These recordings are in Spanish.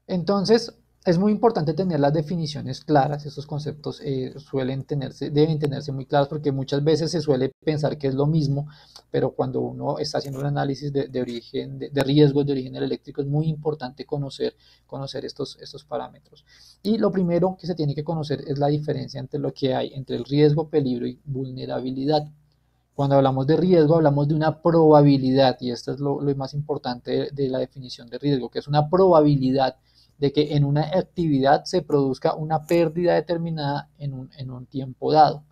Entonces, es muy importante tener las definiciones claras. Estos conceptos deben tenerse muy claros porque muchas veces se suele pensar que es lo mismo, pero cuando uno está haciendo un análisis de origen, de riesgos de origen eléctrico, es muy importante conocer estos parámetros. Y lo primero que se tiene que conocer es la diferencia entre lo que hay entre el riesgo, peligro y vulnerabilidad. Cuando hablamos de riesgo, hablamos de una probabilidad, y esto es lo más importante de la definición de riesgo, que es una probabilidad de que en una actividad se produzca una pérdida determinada en un tiempo dado.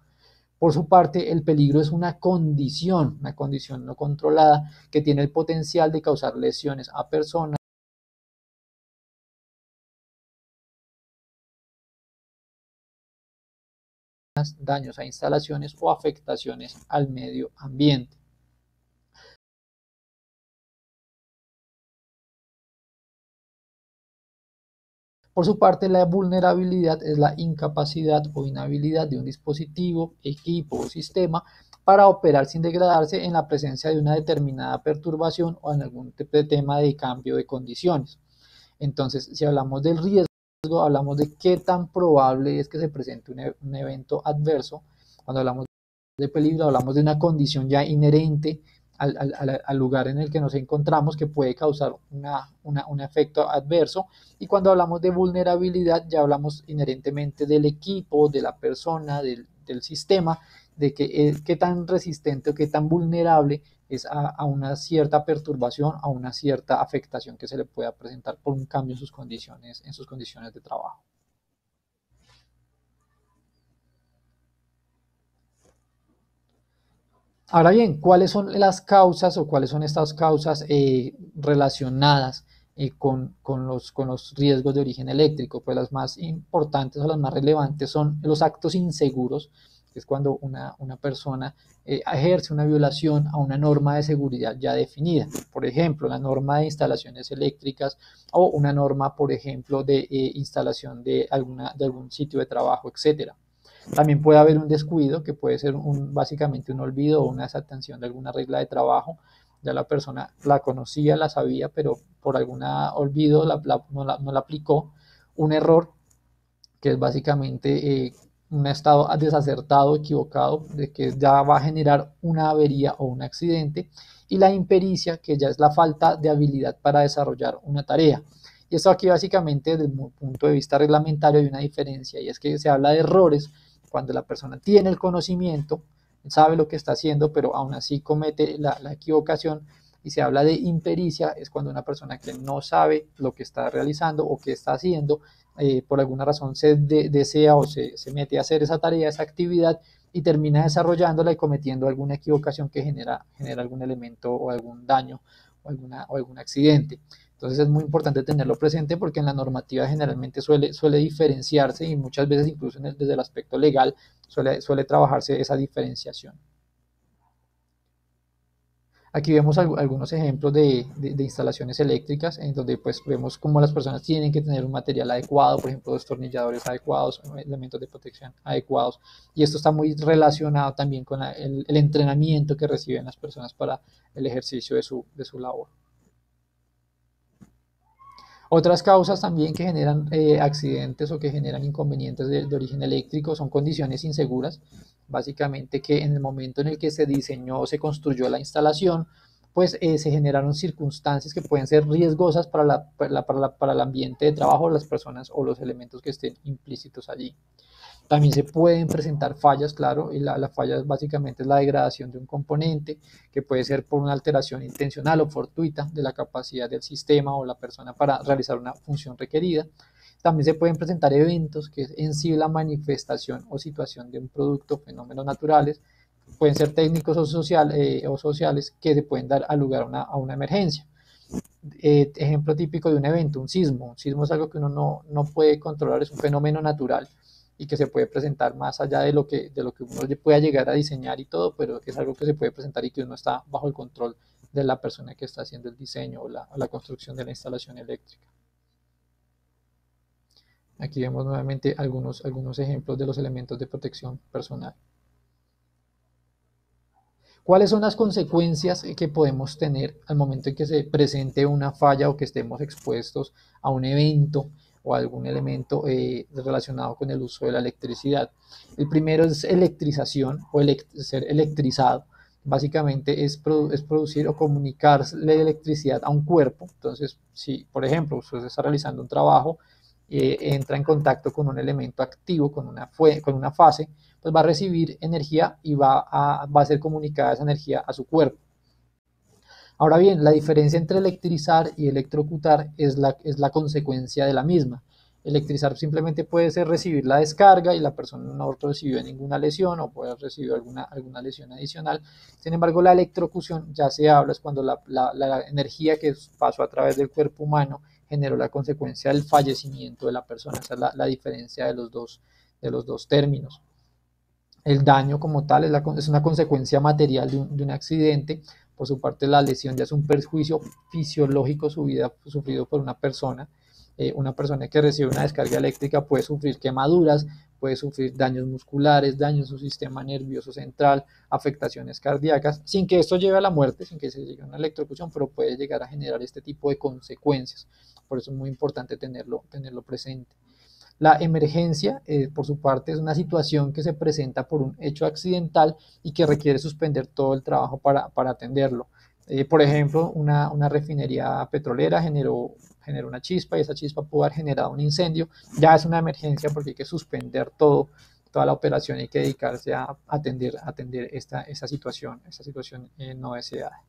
Por su parte, el peligro es una condición no controlada que tiene el potencial de causar lesiones a personas, daños a instalaciones o afectaciones al medio ambiente. Por su parte, la vulnerabilidad es la incapacidad o inhabilidad de un dispositivo, equipo o sistema para operar sin degradarse en la presencia de una determinada perturbación o en algún tema de cambio de condiciones. Entonces, si hablamos del riesgo, hablamos de qué tan probable es que se presente un evento adverso. Cuando hablamos de peligro, hablamos de una condición ya inherente al lugar en el que nos encontramos que puede causar un efecto adverso. Y cuando hablamos de vulnerabilidad, ya hablamos inherentemente del equipo, de la persona, del sistema, de qué tan resistente o qué tan vulnerable es a una cierta perturbación, a una cierta afectación que se le pueda presentar por un cambio en sus condiciones de trabajo. Ahora bien, ¿cuáles son las causas o cuáles son estas causas relacionadas con los riesgos de origen eléctrico? Pues las más importantes o las más relevantes son los actos inseguros, que es cuando una persona ejerce una violación a una norma de seguridad ya definida. Por ejemplo, la norma de instalaciones eléctricas o una norma, por ejemplo, de instalación de algún sitio de trabajo, etcétera. También puede haber un descuido, que puede ser básicamente un olvido o una desatención de alguna regla de trabajo. Ya la persona la conocía, la sabía, pero por algún olvido no la aplicó. Un error, que es básicamente un estado desacertado, equivocado, de que ya va a generar una avería o un accidente. Y la impericia, que ya es la falta de habilidad para desarrollar una tarea. Y esto aquí básicamente desde un punto de vista reglamentario hay una diferencia, y es que se habla de errores cuando la persona tiene el conocimiento, sabe lo que está haciendo, pero aún así comete la equivocación. Y se habla de impericia, es cuando una persona que no sabe lo que está realizando o que está haciendo, por alguna razón desea o se mete a hacer esa tarea, esa actividad, y termina desarrollándola y cometiendo alguna equivocación que genera algún elemento o algún daño o algún accidente. Entonces es muy importante tenerlo presente porque en la normativa generalmente suele diferenciarse y muchas veces incluso desde el aspecto legal suele trabajarse esa diferenciación. Aquí vemos algunos ejemplos de instalaciones eléctricas en donde pues vemos cómo las personas tienen que tener un material adecuado, por ejemplo, destornilladores adecuados, elementos de protección adecuados. Y esto está muy relacionado también con el entrenamiento que reciben las personas para el ejercicio de su labor. Otras causas también que generan accidentes o que generan inconvenientes de origen eléctrico son condiciones inseguras. Básicamente que en el momento en el que se diseñó o se construyó la instalación, pues se generaron circunstancias que pueden ser riesgosas para el ambiente de trabajo, las personas o los elementos que estén implícitos allí. También se pueden presentar fallas, claro, y la falla básicamente es la degradación de un componente, que puede ser por una alteración intencional o fortuita de la capacidad del sistema o la persona para realizar una función requerida. También se pueden presentar eventos, que es en sí la manifestación o situación de un producto, fenómenos naturales, pueden ser técnicos o sociales, que se pueden dar al lugar a una emergencia. Ejemplo típico de un evento, un sismo. Un sismo es algo que uno no puede controlar, es un fenómeno natural y que se puede presentar más allá de lo que uno pueda llegar a diseñar y todo, pero que es algo que se puede presentar y que uno está bajo el control de la persona que está haciendo el diseño o la construcción de la instalación eléctrica. Aquí vemos nuevamente algunos ejemplos de los elementos de protección personal. ¿Cuáles son las consecuencias que podemos tener al momento en que se presente una falla o que estemos expuestos a un evento o algún elemento relacionado con el uso de la electricidad? El primero es electrización o ser electrizado. Básicamente es producir o comunicar la electricidad a un cuerpo. Entonces, si por ejemplo usted está realizando un trabajo, entra en contacto con un elemento activo, con una fase, pues va a recibir energía y va a ser comunicada esa energía a su cuerpo. Ahora bien, la diferencia entre electrizar y electrocutar es la consecuencia de la misma. Electrizar simplemente puede ser recibir la descarga y la persona no recibió ninguna lesión o puede recibir alguna lesión adicional. Sin embargo, la electrocución ya se habla es cuando la energía que pasó a través del cuerpo humano generó la consecuencia del fallecimiento de la persona. Esa es la diferencia de los dos términos. El daño como tal es una consecuencia material de un accidente. Por su parte, la lesión ya es un perjuicio fisiológico sufrido por una persona que recibe una descarga eléctrica puede sufrir quemaduras, puede sufrir daños musculares, daños a su sistema nervioso central, afectaciones cardíacas, sin que esto lleve a la muerte, sin que se llegue a una electrocución, pero puede llegar a generar este tipo de consecuencias. Por eso es muy importante tenerlo presente. La emergencia, por su parte, es una situación que se presenta por un hecho accidental y que requiere suspender todo el trabajo para atenderlo. Por ejemplo, una refinería petrolera generó una chispa y esa chispa pudo haber generado un incendio. Ya es una emergencia porque hay que suspender toda la operación y hay que dedicarse a atender esa situación no deseada.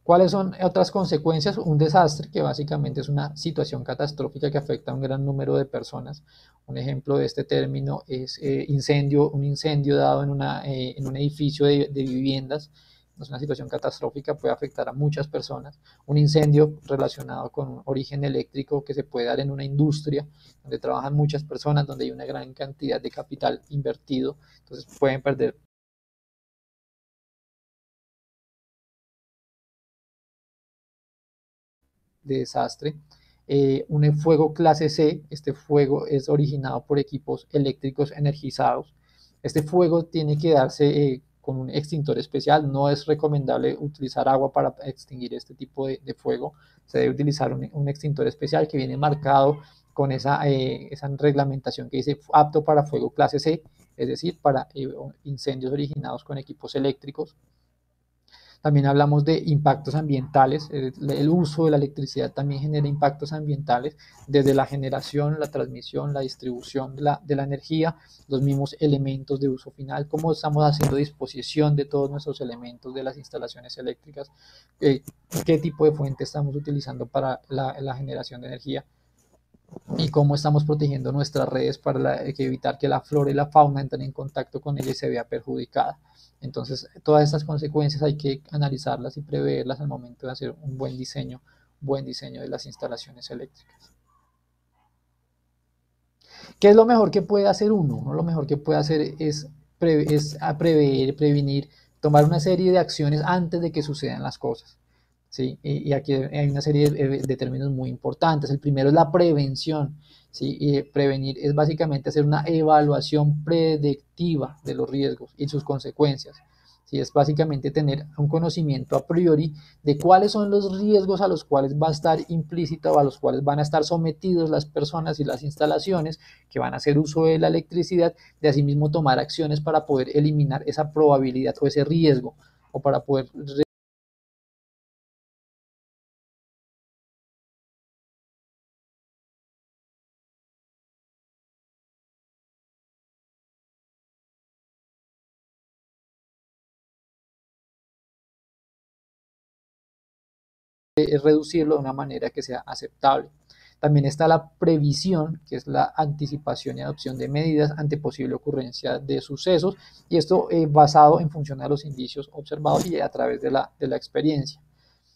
¿Cuáles son otras consecuencias? Un desastre, que básicamente es una situación catastrófica que afecta a un gran número de personas. Un ejemplo de este término es un incendio dado en un edificio de viviendas. Es una situación catastrófica, puede afectar a muchas personas. Un incendio relacionado con un origen eléctrico que se puede dar en una industria donde trabajan muchas personas, donde hay una gran cantidad de capital invertido. Entonces pueden perder de desastre. Un fuego clase C, este fuego es originado por equipos eléctricos energizados. Este fuego tiene que darse con un extintor especial, no es recomendable utilizar agua para extinguir este tipo de fuego, se debe utilizar un extintor especial que viene marcado con esa reglamentación que dice apto para fuego clase C, es decir, para incendios originados con equipos eléctricos. También hablamos de impactos ambientales. El uso de la electricidad también genera impactos ambientales, desde la generación, la transmisión, la distribución de la energía, los mismos elementos de uso final, cómo estamos haciendo disposición de todos nuestros elementos de las instalaciones eléctricas, qué tipo de fuente estamos utilizando para la generación de energía y cómo estamos protegiendo nuestras redes para evitar que la flora y la fauna entren en contacto con ella y se vea perjudicada. Entonces, todas estas consecuencias hay que analizarlas y preverlas al momento de hacer un buen diseño de las instalaciones eléctricas. ¿Qué es lo mejor que puede hacer uno? Lo mejor que puede hacer es prever, prevenir, tomar una serie de acciones antes de que sucedan las cosas. ¿Sí? Y aquí hay una serie de términos muy importantes. El primero es la prevención. ¿Sí? Y prevenir es básicamente hacer una evaluación predictiva de los riesgos y sus consecuencias. ¿Sí? Es básicamente tener un conocimiento a priori de cuáles son los riesgos a los cuales va a estar implícito o a los cuales van a estar sometidos las personas y las instalaciones que van a hacer uso de la electricidad, de asimismo tomar acciones para poder eliminar esa probabilidad o ese riesgo o para poder reducirlo de una manera que sea aceptable. También está la previsión, que es la anticipación y adopción de medidas ante posible ocurrencia de sucesos, y esto basado en función de los indicios observados y a través de la experiencia.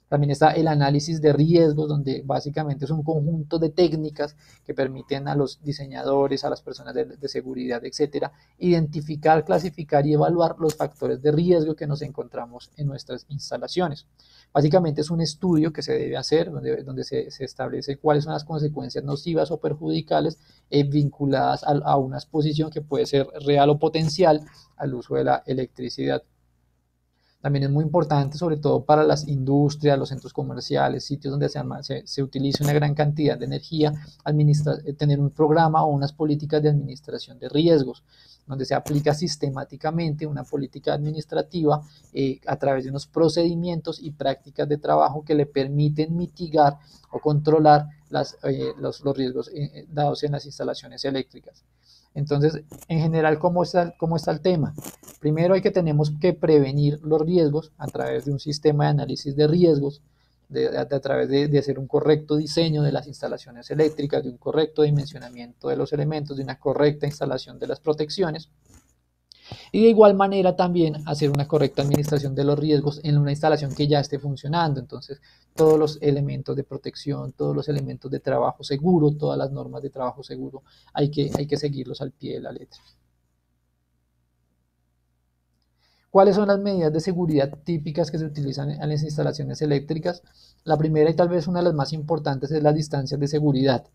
También está el análisis de riesgos, donde básicamente es un conjunto de técnicas que permiten a los diseñadores, a las personas de seguridad, etcétera, identificar, clasificar y evaluar los factores de riesgo que nos encontramos en nuestras instalaciones. Básicamente es un estudio que se debe hacer donde se establece cuáles son las consecuencias nocivas o perjudiciales vinculadas a una exposición que puede ser real o potencial al uso de la electricidad. También es muy importante, sobre todo para las industrias, los centros comerciales, sitios donde se utiliza una gran cantidad de energía, tener un programa o unas políticas de administración de riesgos, donde se aplica sistemáticamente una política administrativa a través de unos procedimientos y prácticas de trabajo que le permiten mitigar o controlar los riesgos dados en las instalaciones eléctricas. Entonces, en general, cómo está el tema? Primero tenemos que prevenir los riesgos a través de un sistema de análisis de riesgos, a través de hacer un correcto diseño de las instalaciones eléctricas, de un correcto dimensionamiento de los elementos, de una correcta instalación de las protecciones. Y de igual manera también hacer una correcta administración de los riesgos en una instalación que ya esté funcionando. Entonces, todos los elementos de protección, todos los elementos de trabajo seguro, todas las normas de trabajo seguro, hay que seguirlos al pie de la letra. ¿Cuáles son las medidas de seguridad típicas que se utilizan en las instalaciones eléctricas? La primera y tal vez una de las más importantes es las distancias de seguridad.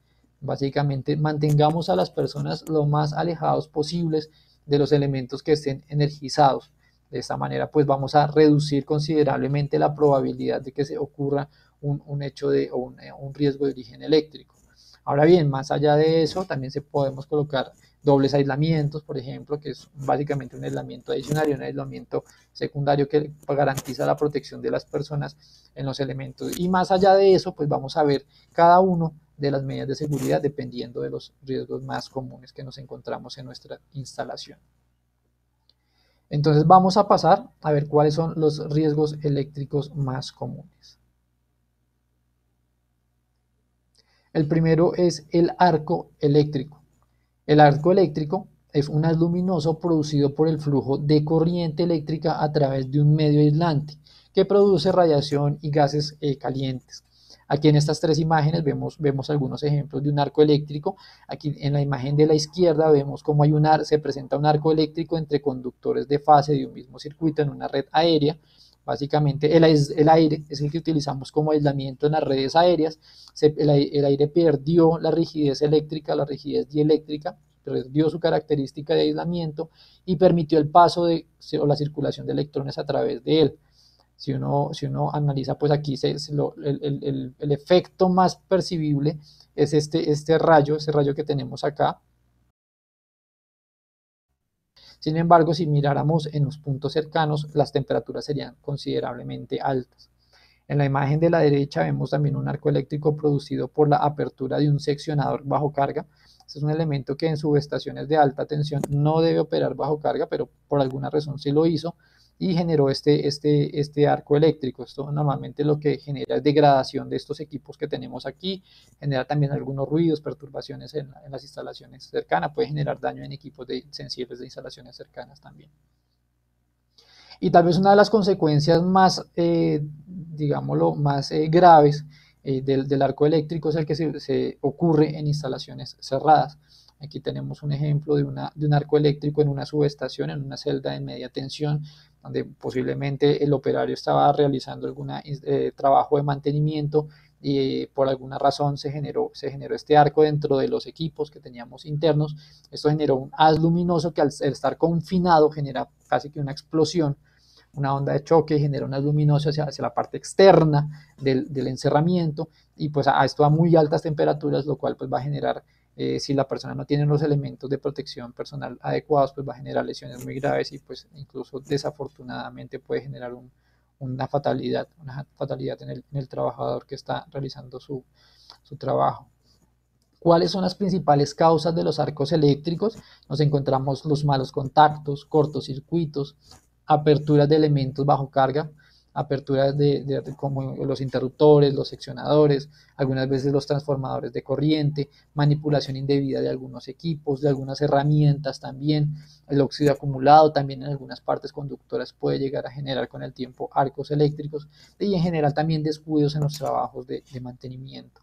Básicamente, mantengamos a las personas lo más alejados posibles de los elementos que estén energizados. De esta manera, pues vamos a reducir considerablemente la probabilidad de que se ocurra un hecho o un riesgo de origen eléctrico. Ahora bien, más allá de eso, también se podemos colocar dobles aislamientos, por ejemplo, que es básicamente un aislamiento adicional y un aislamiento secundario que garantiza la protección de las personas en los elementos. Y más allá de eso, pues vamos a ver cada uno de las medidas de seguridad dependiendo de los riesgos más comunes que nos encontramos en nuestra instalación. Entonces vamos a pasar a ver cuáles son los riesgos eléctricos más comunes. El primero es el arco eléctrico. El arco eléctrico es un haz luminoso producido por el flujo de corriente eléctrica a través de un medio aislante que produce radiación y gases calientes. Aquí en estas tres imágenes vemos algunos ejemplos de un arco eléctrico. Aquí en la imagen de la izquierda vemos cómo se presenta un arco eléctrico entre conductores de fase de un mismo circuito en una red aérea. Básicamente el aire es el que utilizamos como aislamiento en las redes aéreas. El aire perdió la rigidez eléctrica, la rigidez dieléctrica, perdió su característica de aislamiento y permitió el paso o la circulación de electrones a través de él. Si uno analiza, pues aquí el efecto más percibible es ese rayo que tenemos acá. Sin embargo, si miráramos en los puntos cercanos, las temperaturas serían considerablemente altas. En la imagen de la derecha vemos también un arco eléctrico producido por la apertura de un seccionador bajo carga. Este es un elemento que en subestaciones de alta tensión no debe operar bajo carga, pero por alguna razón sí lo hizo y generó este arco eléctrico. Esto normalmente lo que genera es degradación de estos equipos que tenemos aquí, genera también algunos ruidos, perturbaciones en las instalaciones cercanas, puede generar daño en equipos sensibles de instalaciones cercanas también. Y tal vez una de las consecuencias más, digámoslo, más graves del arco eléctrico es el que se ocurre en instalaciones cerradas. Aquí tenemos un ejemplo de un arco eléctrico en una subestación, en una celda de media tensión, donde posiblemente el operario estaba realizando algún trabajo de mantenimiento y por alguna razón se generó este arco dentro de los equipos que teníamos internos. Esto generó un haz luminoso que al estar confinado genera casi que una explosión, una onda de choque, genera un haz luminoso hacia la parte externa del encerramiento y pues esto a muy altas temperaturas, lo cual pues va a generar, si la persona no tiene los elementos de protección personal adecuados, pues va a generar lesiones muy graves y pues incluso desafortunadamente puede generar una fatalidad en el trabajador que está realizando su trabajo. ¿Cuáles son las principales causas de los arcos eléctricos? Nos encontramos los malos contactos, cortocircuitos, aperturas de elementos bajo carga. aperturas como los interruptores, los seccionadores, algunas veces los transformadores de corriente, manipulación indebida de algunos equipos, de algunas herramientas también, el óxido acumulado también en algunas partes conductoras puede llegar a generar con el tiempo arcos eléctricos y en general también descuidos en los trabajos de mantenimiento.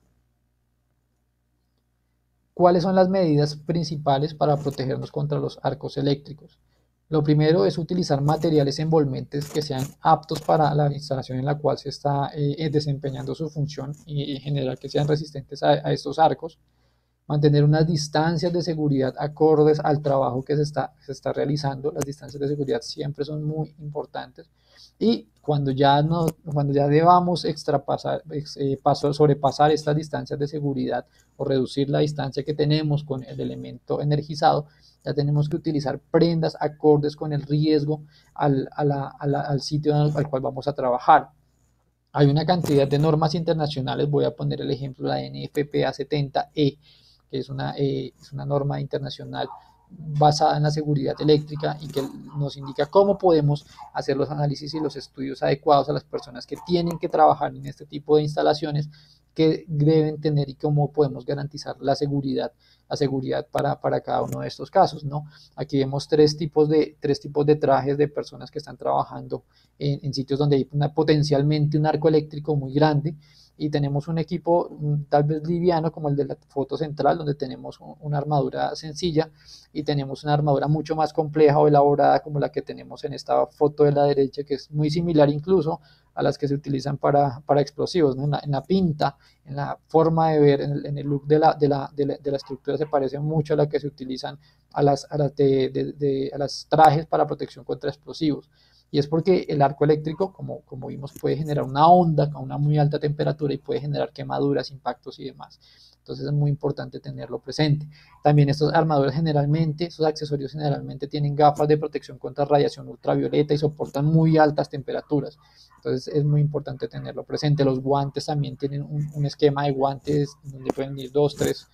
¿Cuáles son las medidas principales para protegernos contra los arcos eléctricos? Lo primero es utilizar materiales envolventes que sean aptos para la instalación en la cual se está desempeñando su función y en general que sean resistentes a estos arcos. Mantener unas distancias de seguridad acordes al trabajo que se está realizando. Las distancias de seguridad siempre son muy importantes. Y cuando ya debamos sobrepasar estas distancias de seguridad o reducir la distancia que tenemos con el elemento energizado, ya tenemos que utilizar prendas acordes con el riesgo al sitio al cual vamos a trabajar. Hay una cantidad de normas internacionales, voy a poner el ejemplo, la NFPA 70E, que es una norma internacional basada en la seguridad eléctrica y que nos indica cómo podemos hacer los análisis y los estudios adecuados a las personas que tienen que trabajar en este tipo de instalaciones que deben tener y cómo podemos garantizar la seguridad para cada uno de estos casos, ¿no? Aquí vemos tres tipos de trajes de personas que están trabajando en sitios donde hay potencialmente un arco eléctrico muy grande y tenemos un equipo tal vez liviano como el de la foto central donde tenemos una armadura sencilla y tenemos una armadura mucho más compleja o elaborada como la que tenemos en esta foto de la derecha, que es muy similar incluso a las que se utilizan para explosivos, ¿no? En la pinta, en la forma de ver, en el look de la estructura se parece mucho a la que se utilizan a las trajes para protección contra explosivos. Y es porque el arco eléctrico, como vimos, puede generar una onda a una muy alta temperatura y puede generar quemaduras, impactos y demás. Entonces es muy importante tenerlo presente. También estos armaduras generalmente, estos accesorios generalmente tienen gafas de protección contra radiación ultravioleta y soportan muy altas temperaturas. Entonces es muy importante tenerlo presente. Los guantes también tienen un esquema de guantes donde pueden ir dos, tres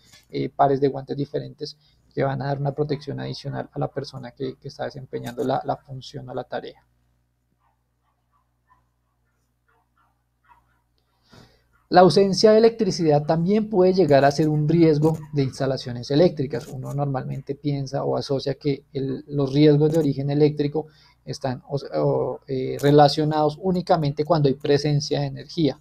pares de guantes diferentes que van a dar una protección adicional a la persona que está desempeñando la función o la tarea. La ausencia de electricidad también puede llegar a ser un riesgo de instalaciones eléctricas. Uno normalmente piensa o asocia que los riesgos de origen eléctrico están relacionados únicamente cuando hay presencia de energía.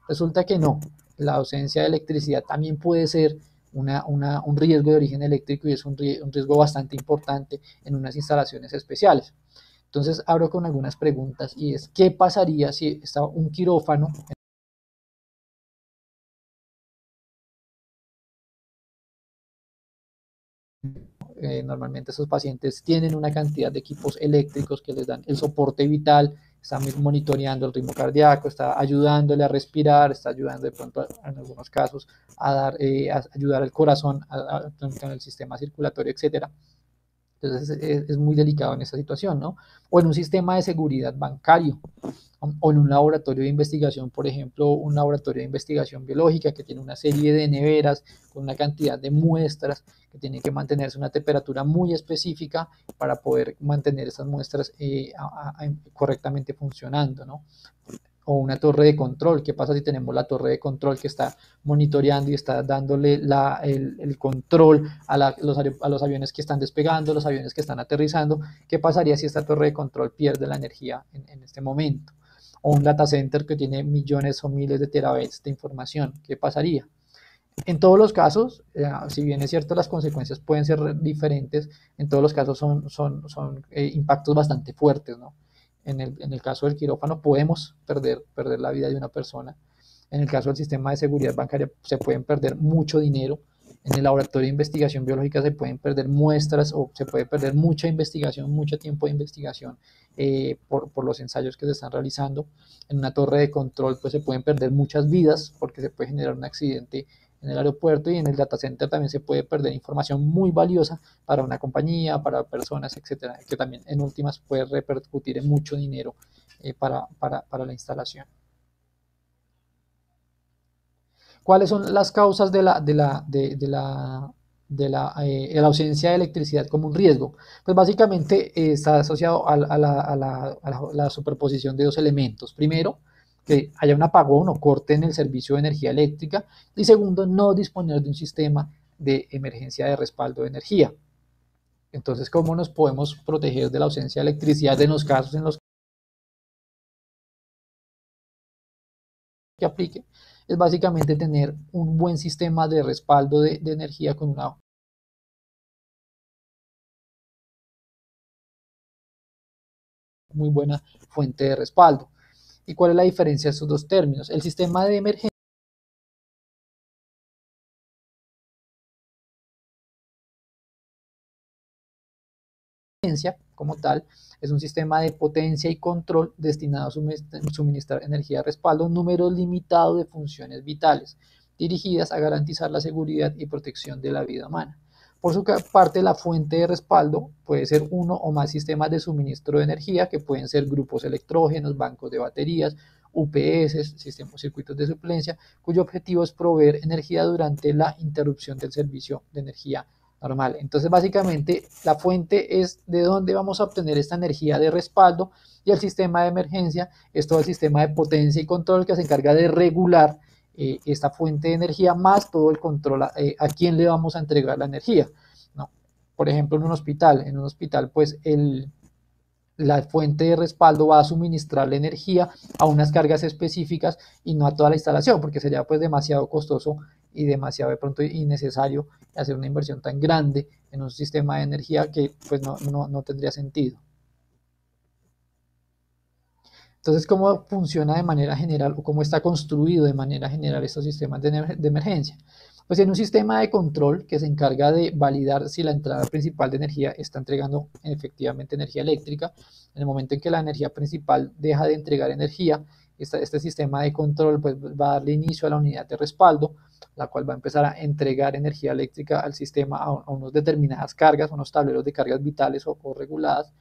Resulta que no. La ausencia de electricidad también puede ser un riesgo de origen eléctrico y es un riesgo bastante importante en unas instalaciones especiales. Entonces abro con algunas preguntas y es, ¿qué pasaría si está un quirófano? Normalmente esos pacientes tienen una cantidad de equipos eléctricos que les dan el soporte vital, están monitoreando el ritmo cardíaco, está ayudándole a respirar, está ayudando de pronto en algunos casos a ayudar al corazón, con el sistema circulatorio, etcétera. Entonces es muy delicado en esa situación, ¿no? O en un sistema de seguridad bancario, o en un laboratorio de investigación, por ejemplo, un laboratorio de investigación biológica que tiene una serie de neveras con una cantidad de muestras que tienen que mantenerse a una temperatura muy específica para poder mantener esas muestras correctamente funcionando, ¿no? O una torre de control. ¿Qué pasa si tenemos la torre de control que está monitoreando y está dándole el control a los aviones que están despegando, los aviones que están aterrizando? ¿Qué pasaría si esta torre de control pierde la energía en este momento? O un data center que tiene millones o miles de terabytes de información. ¿Qué pasaría? En todos los casos, si bien es cierto, las consecuencias pueden ser diferentes, en todos los casos son impactos bastante fuertes, ¿no? En el caso del quirófano podemos perder la vida de una persona. En el caso del sistema de seguridad bancaria se pueden perder mucho dinero. En el laboratorio de investigación biológica se pueden perder muestras o se puede perder mucha investigación, mucho tiempo de investigación por los ensayos que se están realizando. En una torre de control pues se pueden perder muchas vidas porque se puede generar un accidente en el aeropuerto, y en el data center también se puede perder información muy valiosa para una compañía, para personas, etcétera, que también en últimas puede repercutir en mucho dinero para la instalación. ¿Cuáles son las causas de la la ausencia de electricidad como un riesgo? Pues básicamente está asociado a la superposición de dos elementos. Primero, que haya un apagón o corte en el servicio de energía eléctrica. Y segundo, no disponer de un sistema de emergencia de respaldo de energía. Entonces, ¿cómo nos podemos proteger de la ausencia de electricidad en los casos en los que aplique? Es básicamente tener un buen sistema de respaldo de energía con una muy buena fuente de respaldo. ¿Y cuál es la diferencia de estos dos términos? El sistema de emergencia como tal es un sistema de potencia y control destinado a suministrar energía de respaldo a un número limitado de funciones vitales dirigidas a garantizar la seguridad y protección de la vida humana. Por su parte, la fuente de respaldo puede ser uno o más sistemas de suministro de energía, que pueden ser grupos electrógenos, bancos de baterías, UPS, sistemas, circuitos de suplencia, cuyo objetivo es proveer energía durante la interrupción del servicio de energía normal. Entonces, básicamente, la fuente es de dónde vamos a obtener esta energía de respaldo, y el sistema de emergencia es todo el sistema de potencia y control que se encarga de regular esta fuente de energía, más todo el control a quién le vamos a entregar la energía, ¿no? Por ejemplo, en un hospital pues la fuente de respaldo va a suministrar la energía a unas cargas específicas y no a toda la instalación, porque sería pues demasiado costoso y demasiado de pronto innecesario hacer una inversión tan grande en un sistema de energía que pues no tendría sentido. Entonces, ¿cómo funciona de manera general o cómo está construido de manera general estos sistemas de emergencia? Pues en un sistema de control que se encarga de validar si la entrada principal de energía está entregando efectivamente energía eléctrica. En el momento en que la energía principal deja de entregar energía, este sistema de control pues, va a darle inicio a la unidad de respaldo, la cual va a empezar a entregar energía eléctrica al sistema a unas determinadas cargas, unos tableros de cargas vitales o reguladas,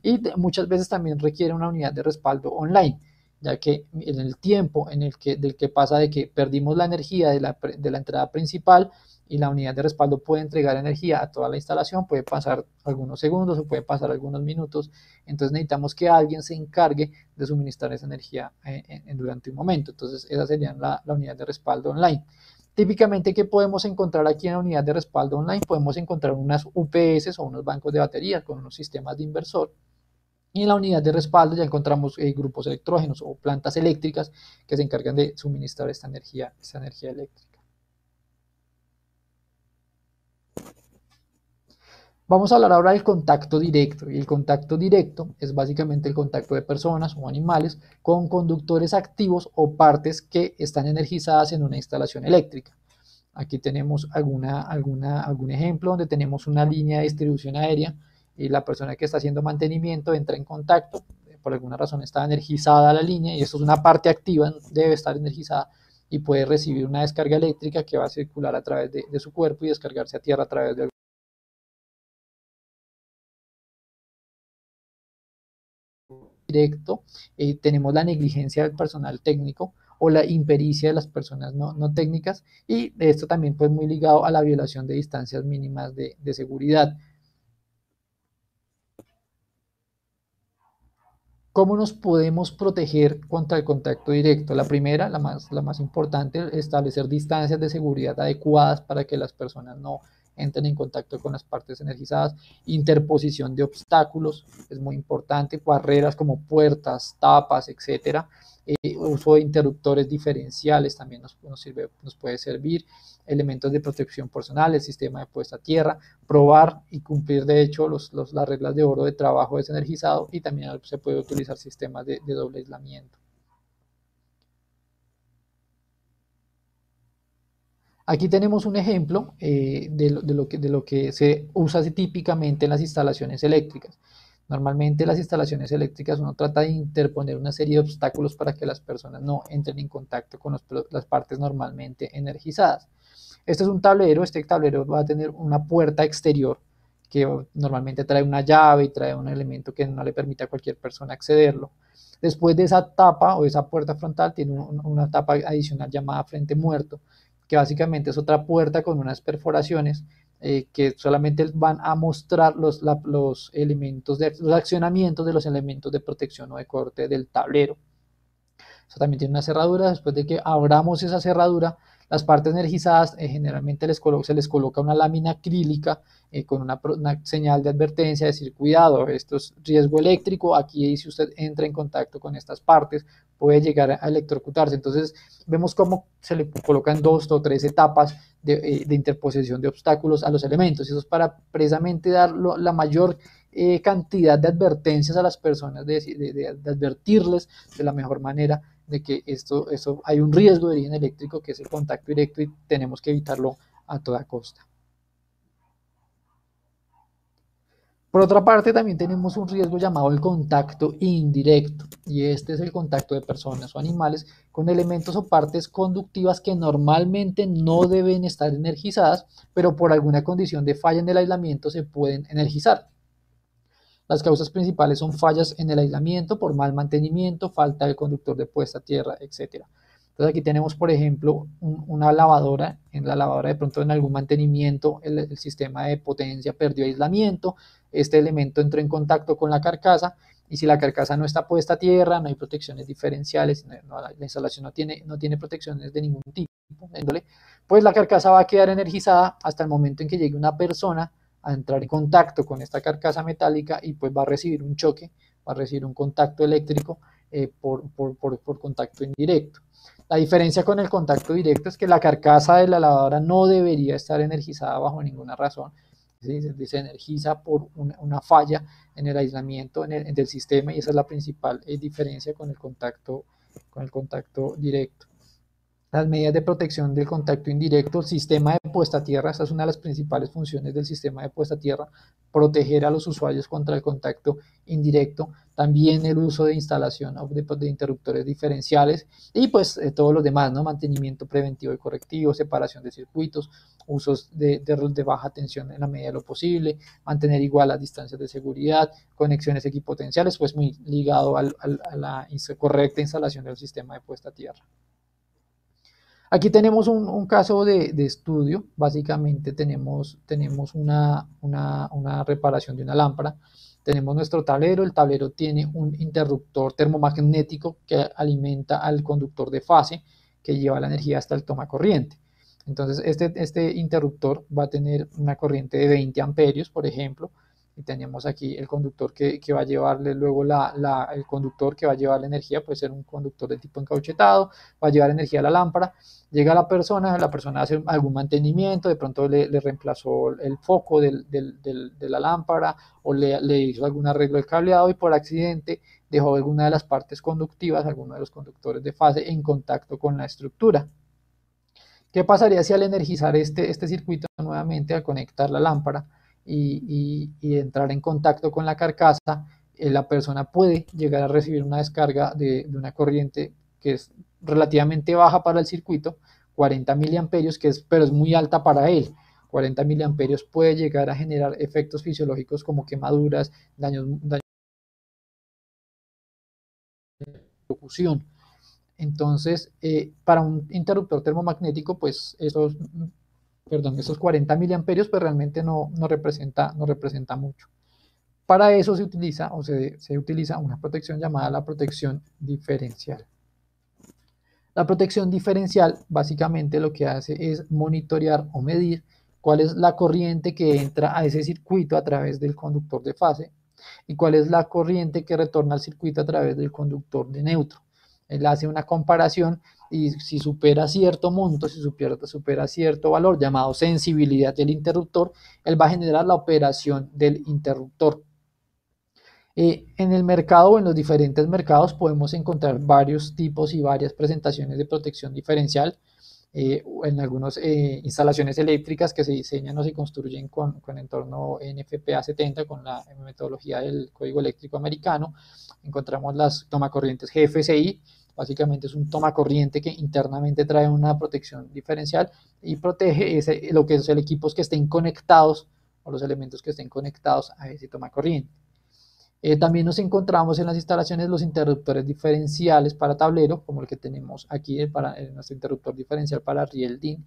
y muchas veces también requiere una unidad de respaldo online, ya que en el tiempo del que pasa de que perdimos la energía de la entrada principal y la unidad de respaldo puede entregar energía a toda la instalación, puede pasar algunos segundos o puede pasar algunos minutos. Entonces necesitamos que alguien se encargue de suministrar esa energía durante un momento. Entonces esa sería la unidad de respaldo online. Típicamente, ¿qué podemos encontrar aquí en la unidad de respaldo online? Podemos encontrar unas UPS o unos bancos de baterías con unos sistemas de inversor. Y en la unidad de respaldo ya encontramos grupos electrógenos o plantas eléctricas que se encargan de suministrar esta energía eléctrica. Vamos a hablar ahora del contacto directo. Y el contacto directo es básicamente el contacto de personas o animales con conductores activos o partes que están energizadas en una instalación eléctrica. Aquí tenemos algún ejemplo donde tenemos una línea de distribución aérea y la persona que está haciendo mantenimiento entra en contacto, por alguna razón está energizada la línea y esto es una parte activa, debe estar energizada y puede recibir una descarga eléctrica que va a circular a través de su cuerpo y descargarse a tierra a través de directo. Tenemos la negligencia del personal técnico o la impericia de las personas no técnicas, y esto también pues muy ligado a la violación de distancias mínimas de seguridad. ¿Cómo nos podemos proteger contra el contacto directo? La primera, la más importante, establecer distancias de seguridad adecuadas para que las personas no entren en contacto con las partes energizadas. Interposición de obstáculos es muy importante, barreras como puertas, tapas, etcétera. Uso de interruptores diferenciales también nos puede servir. Elementos de protección personal, el sistema de puesta a tierra, probar y cumplir de hecho las reglas de oro de trabajo desenergizado, y también se puede utilizar sistemas de doble aislamiento. Aquí tenemos un ejemplo de lo que se usa típicamente en las instalaciones eléctricas. Normalmente las instalaciones eléctricas uno trata de interponer una serie de obstáculos para que las personas no entren en contacto con las partes normalmente energizadas. Este es un tablero, este tablero va a tener una puerta exterior que normalmente trae una llave y trae un elemento que no le permite a cualquier persona accederlo. Después de esa tapa o esa puerta frontal tiene una tapa adicional llamada frente muerto, que básicamente es otra puerta con unas perforaciones que solamente van a mostrar los elementos los accionamientos de los elementos de protección o de corte del tablero. Eso también tiene una cerradura. Después de que abramos esa cerradura, las partes energizadas generalmente se les coloca una lámina acrílica con una señal de advertencia, decir cuidado, esto es riesgo eléctrico. Aquí si usted entra en contacto con estas partes puede llegar a electrocutarse. Entonces vemos cómo se le colocan 2 o 3 etapas de interposición de obstáculos a los elementos. Eso es para precisamente dar la mayor cantidad de advertencias a las personas, de advertirles de la mejor manera de que esto hay un riesgo de origen eléctrico, que es el contacto directo, y tenemos que evitarlo a toda costa. Por otra parte, también tenemos un riesgo llamado el contacto indirecto, y este es el contacto de personas o animales con elementos o partes conductivas que normalmente no deben estar energizadas, pero por alguna condición de falla en el aislamiento se pueden energizar. Las causas principales son fallas en el aislamiento por mal mantenimiento, falta de conductor de puesta a tierra, etc. Entonces aquí tenemos, por ejemplo, una lavadora. En la lavadora de pronto en algún mantenimiento el sistema de potencia perdió aislamiento, este elemento entró en contacto con la carcasa, y si la carcasa no está puesta a tierra, no hay protecciones diferenciales, la instalación no tiene protecciones de ningún tipo, pues la carcasa va a quedar energizada hasta el momento en que llegue una persona a entrar en contacto con esta carcasa metálica, y pues va a recibir un choque, va a recibir un contacto eléctrico por contacto indirecto. La diferencia con el contacto directo es que la carcasa de la lavadora no debería estar energizada bajo ninguna razón. ¿Sí? Se energiza por una falla en el aislamiento del sistema, y esa es la principal diferencia con el contacto directo. Las medidas de protección del contacto indirecto, el sistema de puesta a tierra. Esta es una de las principales funciones del sistema de puesta a tierra: proteger a los usuarios contra el contacto indirecto. También el uso de instalación de interruptores diferenciales, y pues todos los demás, ¿no? Mantenimiento preventivo y correctivo, separación de circuitos, usos de baja tensión en la medida de lo posible, mantener igual las distancias de seguridad, conexiones equipotenciales, pues muy ligado a la correcta instalación del sistema de puesta a tierra. Aquí tenemos un caso de estudio. Básicamente tenemos una reparación de una lámpara. Tenemos nuestro tablero. El tablero tiene un interruptor termomagnético que alimenta al conductor de fase, que lleva la energía hasta el toma corriente. Entonces este interruptor va a tener una corriente de 20 amperios, por ejemplo, y tenemos aquí el conductor que va a llevarle luego el conductor que va a llevar la energía. Puede ser un conductor de tipo encauchetado, va a llevar energía a la lámpara. Llega la persona hace algún mantenimiento, de pronto le reemplazó el foco de la lámpara, o le hizo algún arreglo del cableado, y por accidente dejó alguna de las partes conductivas, alguno de los conductores de fase, en contacto con la estructura. ¿Qué pasaría si al energizar este circuito nuevamente, al conectar la lámpara y entrar en contacto con la carcasa, la persona puede llegar a recibir una descarga de una corriente que es relativamente baja para el circuito, 40 miliamperios, pero es muy alta para él? 40 miliamperios puede llegar a generar efectos fisiológicos como quemaduras, daños de locución. Entonces, para un interruptor termomagnético, pues esos 40 miliamperios pues realmente no representa mucho. Para eso se utiliza una protección llamada la protección diferencial. La protección diferencial básicamente lo que hace es monitorear o medir cuál es la corriente que entra a ese circuito a través del conductor de fase, y cuál es la corriente que retorna al circuito a través del conductor de neutro. Él hace una comparación, y si supera cierto monto, si supera cierto valor llamado sensibilidad del interruptor, él va a generar la operación del interruptor. En el mercado o en los diferentes mercados podemos encontrar varios tipos y varias presentaciones de protección diferencial. En algunas instalaciones eléctricas que se diseñan o se construyen con entorno NFPA 70, con la metodología del Código Eléctrico Americano, encontramos las tomacorrientes GFCI. Básicamente es un tomacorriente que internamente trae una protección diferencial y protege lo que son los equipos que estén conectados, o los elementos que estén conectados a ese tomacorriente. También nos encontramos en las instalaciones los interruptores diferenciales para tablero, como el que tenemos aquí, nuestro interruptor diferencial para riel DIN.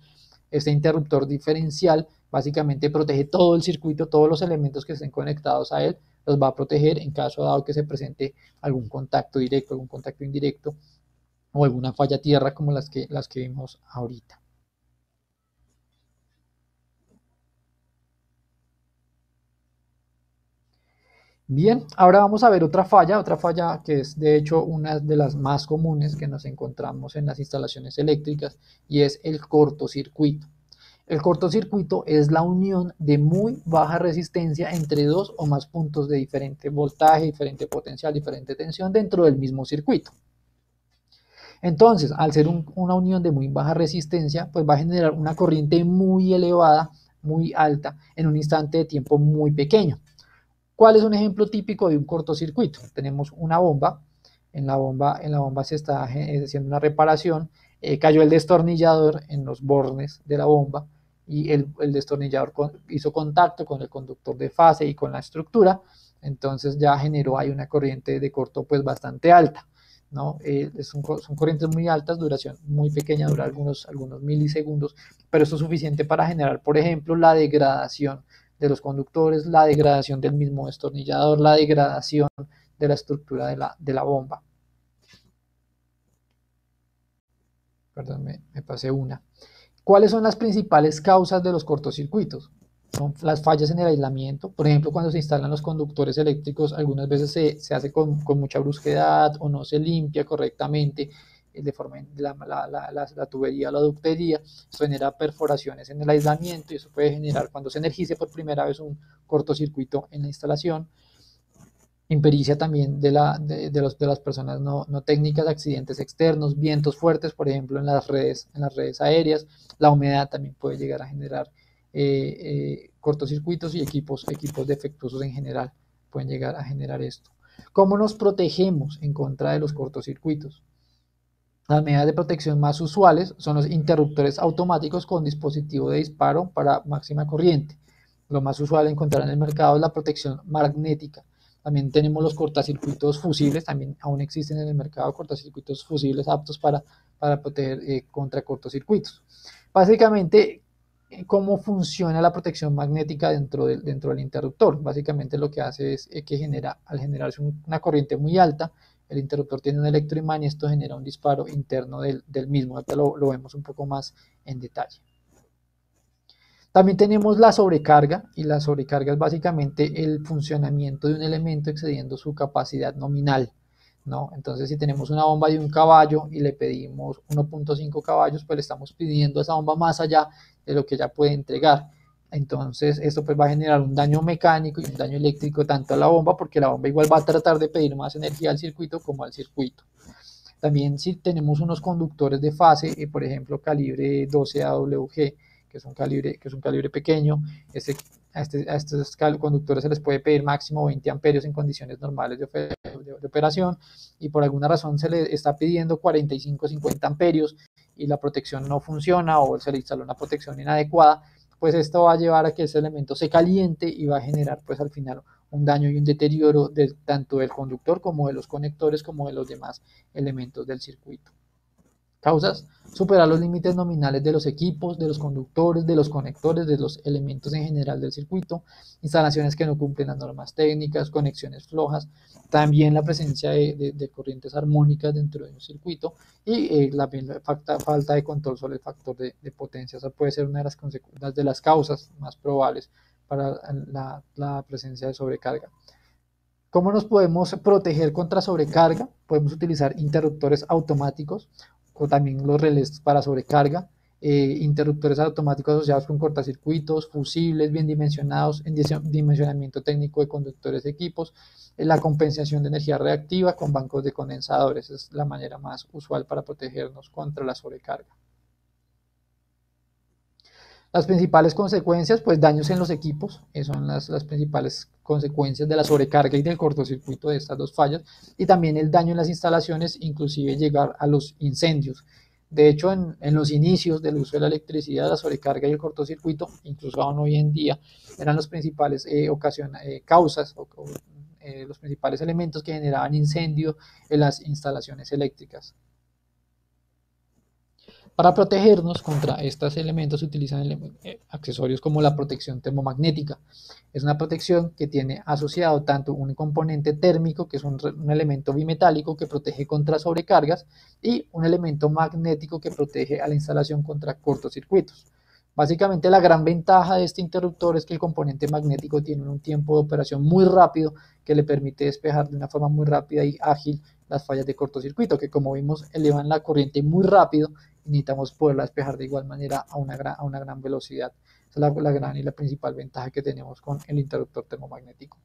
Este interruptor diferencial básicamente protege todo el circuito, todos los elementos que estén conectados a él, los va a proteger en caso dado que se presente algún contacto directo, algún contacto indirecto o alguna falla tierra como las que vimos ahorita. Bien, ahora vamos a ver otra falla que es de hecho una de las más comunes que nos encontramos en las instalaciones eléctricas y es el cortocircuito. El cortocircuito es la unión de muy baja resistencia entre dos o más puntos de diferente voltaje, diferente potencial, diferente tensión dentro del mismo circuito. Entonces, al ser una unión de muy baja resistencia, pues va a generar una corriente muy elevada, muy alta, en un instante de tiempo muy pequeño. ¿Cuál es un ejemplo típico de un cortocircuito? Tenemos una bomba, en la bomba se está haciendo una reparación, cayó el destornillador en los bornes de la bomba y el destornillador hizo contacto con el conductor de fase y con la estructura, entonces ya generó ahí una corriente de corto pues bastante alta. ¿No? Son corrientes muy altas, duración muy pequeña, dura algunos milisegundos, pero esto es suficiente para generar, por ejemplo, la degradación de los conductores, la degradación del mismo destornillador, la degradación de la estructura de la bomba. Perdón, me pasé una. ¿Cuáles son las principales causas de los cortocircuitos? Son las fallas en el aislamiento. Por ejemplo, cuando se instalan los conductores eléctricos, algunas veces se hace con mucha brusquedad o no se limpia correctamente de forma la tubería o la ductería. Esto genera perforaciones en el aislamiento y eso puede generar, cuando se energice por primera vez, un cortocircuito en la instalación. Impericia también de las personas no técnicas, accidentes externos, vientos fuertes, por ejemplo, en las redes aéreas. La humedad también puede llegar a generar cortocircuitos y equipos defectuosos en general pueden llegar a generar esto. ¿Cómo nos protegemos en contra de los cortocircuitos? Las medidas de protección más usuales son los interruptores automáticos con dispositivo de disparo para máxima corriente. Lo más usual encontrar en el mercado es la protección magnética. También tenemos los cortacircuitos fusibles, también aún existen en el mercado cortacircuitos fusibles aptos para proteger contra cortocircuitos. Básicamente, ¿cómo funciona la protección magnética dentro del interruptor? Básicamente lo que hace es que al generarse una corriente muy alta, el interruptor tiene un electroimán y esto genera un disparo interno del mismo. Ahorita lo vemos un poco más en detalle. También tenemos la sobrecarga, y la sobrecarga es básicamente el funcionamiento de un elemento excediendo su capacidad nominal, ¿no? Entonces, si tenemos una bomba de 1 caballo y le pedimos 1.5 caballos, pues le estamos pidiendo a esa bomba más allá de lo que ya puede entregar. Entonces, esto pues va a generar un daño mecánico y un daño eléctrico tanto a la bomba, porque la bomba igual va a tratar de pedir más energía al circuito como al circuito. También si tenemos unos conductores de fase, por ejemplo, calibre 12AWG, que es un calibre pequeño, a estos conductores se les puede pedir máximo 20 amperios en condiciones normales de operación y por alguna razón se le está pidiendo 45-50 amperios y la protección no funciona o se le instaló una protección inadecuada, pues esto va a llevar a que ese elemento se caliente y va a generar pues al final un daño y un deterioro tanto del conductor como de los conectores como de los demás elementos del circuito. Causas: superar los límites nominales de los equipos, de los conductores, de los conectores, de los elementos en general del circuito, instalaciones que no cumplen las normas técnicas, conexiones flojas, también la presencia de corrientes armónicas dentro de un circuito y la falta de control sobre el factor de potencia. Esa puede ser una de las causas más probables para la presencia de sobrecarga. ¿Cómo nos podemos proteger contra sobrecarga? Podemos utilizar interruptores automáticos o también los relés para sobrecarga, interruptores automáticos asociados con cortacircuitos, fusibles bien dimensionados, en dimensionamiento técnico de conductores de equipos, la compensación de energía reactiva con bancos de condensadores. Es la manera más usual para protegernos contra la sobrecarga. Las principales consecuencias, pues daños en los equipos, son las principales consecuencias de la sobrecarga y del cortocircuito de estas dos fallas, y también el daño en las instalaciones, inclusive llegar a los incendios. De hecho, en los inicios del uso de la electricidad, la sobrecarga y el cortocircuito, incluso aún hoy en día, eran los principales causas o los principales elementos que generaban incendio en las instalaciones eléctricas. Para protegernos contra estos elementos se utilizan accesorios como la protección termomagnética. Es una protección que tiene asociado tanto un componente térmico, que es un elemento bimetálico que protege contra sobrecargas, y un elemento magnético que protege a la instalación contra cortocircuitos. Básicamente la gran ventaja de este interruptor es que el componente magnético tiene un tiempo de operación muy rápido que le permite despejar de una forma muy rápida y ágil las fallas de cortocircuito, que como vimos elevan la corriente muy rápido y necesitamos poderla despejar de igual manera a una gran velocidad. Esa es la gran y la principal ventaja que tenemos con el interruptor termomagnético.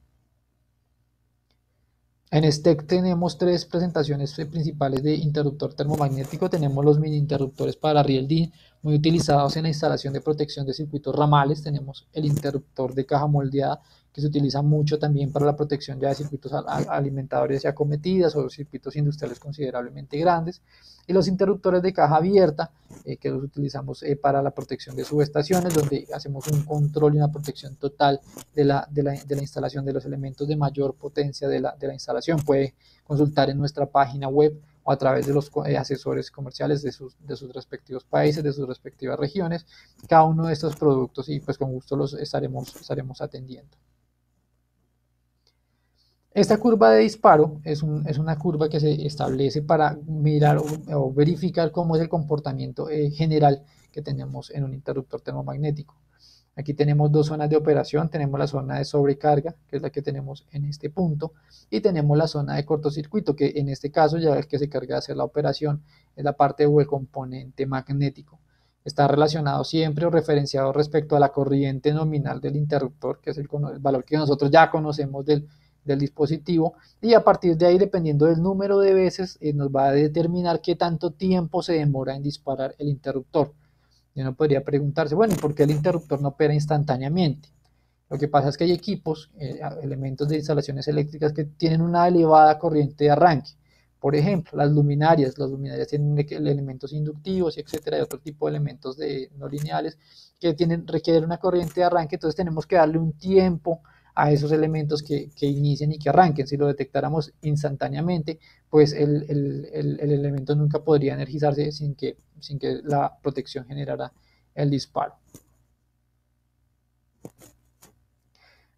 En STEC tenemos tres presentaciones principales de interruptor termomagnético. Tenemos los mini interruptores para riel D, muy utilizados en la instalación de protección de circuitos ramales. Tenemos el interruptor de caja moldeada, que se utiliza mucho también para la protección ya de circuitos alimentadores y acometidas o circuitos industriales considerablemente grandes. Y los interruptores de caja abierta, que los utilizamos para la protección de subestaciones, donde hacemos un control y una protección total de la instalación de los elementos de mayor potencia de la instalación. Puede consultar en nuestra página web o a través de los asesores comerciales de sus respectivos países, de sus respectivas regiones, cada uno de estos productos, y pues con gusto los estaremos atendiendo. Esta curva de disparo es una curva que se establece para mirar o verificar cómo es el comportamiento general que tenemos en un interruptor termomagnético. Aquí tenemos dos zonas de operación, tenemos la zona de sobrecarga, que es la que tenemos en este punto, y tenemos la zona de cortocircuito, que en este caso ya el que se carga de hacer la operación es la parte o el componente magnético. Está relacionado siempre o referenciado respecto a la corriente nominal del interruptor, que es el valor que nosotros ya conocemos del dispositivo, y a partir de ahí, dependiendo del número de veces, nos va a determinar qué tanto tiempo se demora en disparar el interruptor. Y uno podría preguntarse, bueno, ¿y por qué el interruptor no opera instantáneamente? Lo que pasa es que hay equipos, elementos de instalaciones eléctricas que tienen una elevada corriente de arranque. Por ejemplo, las luminarias tienen elementos inductivos, etcétera, y otro tipo de elementos no lineales que requieren una corriente de arranque, entonces tenemos que darle un tiempo a esos elementos que inicien y que arranquen. Si lo detectáramos instantáneamente, pues el elemento nunca podría energizarse sin que la protección generara el disparo.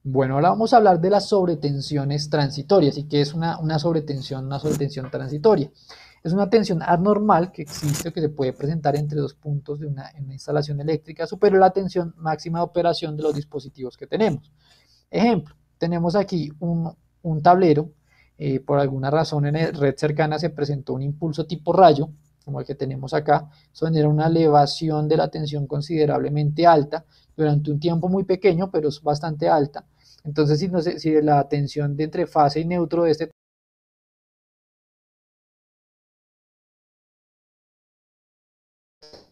Bueno, ahora vamos a hablar de las sobretensiones transitorias. ¿Y qué es una sobretensión transitoria? Es una tensión anormal que existe o que se puede presentar entre dos puntos de una instalación eléctrica, supera la tensión máxima de operación de los dispositivos que tenemos. Ejemplo, tenemos aquí un tablero, por alguna razón en la red cercana se presentó un impulso tipo rayo, como el que tenemos acá. Eso genera una elevación de la tensión considerablemente alta durante un tiempo muy pequeño, pero es bastante alta. Entonces, si la tensión de entre fase y neutro de este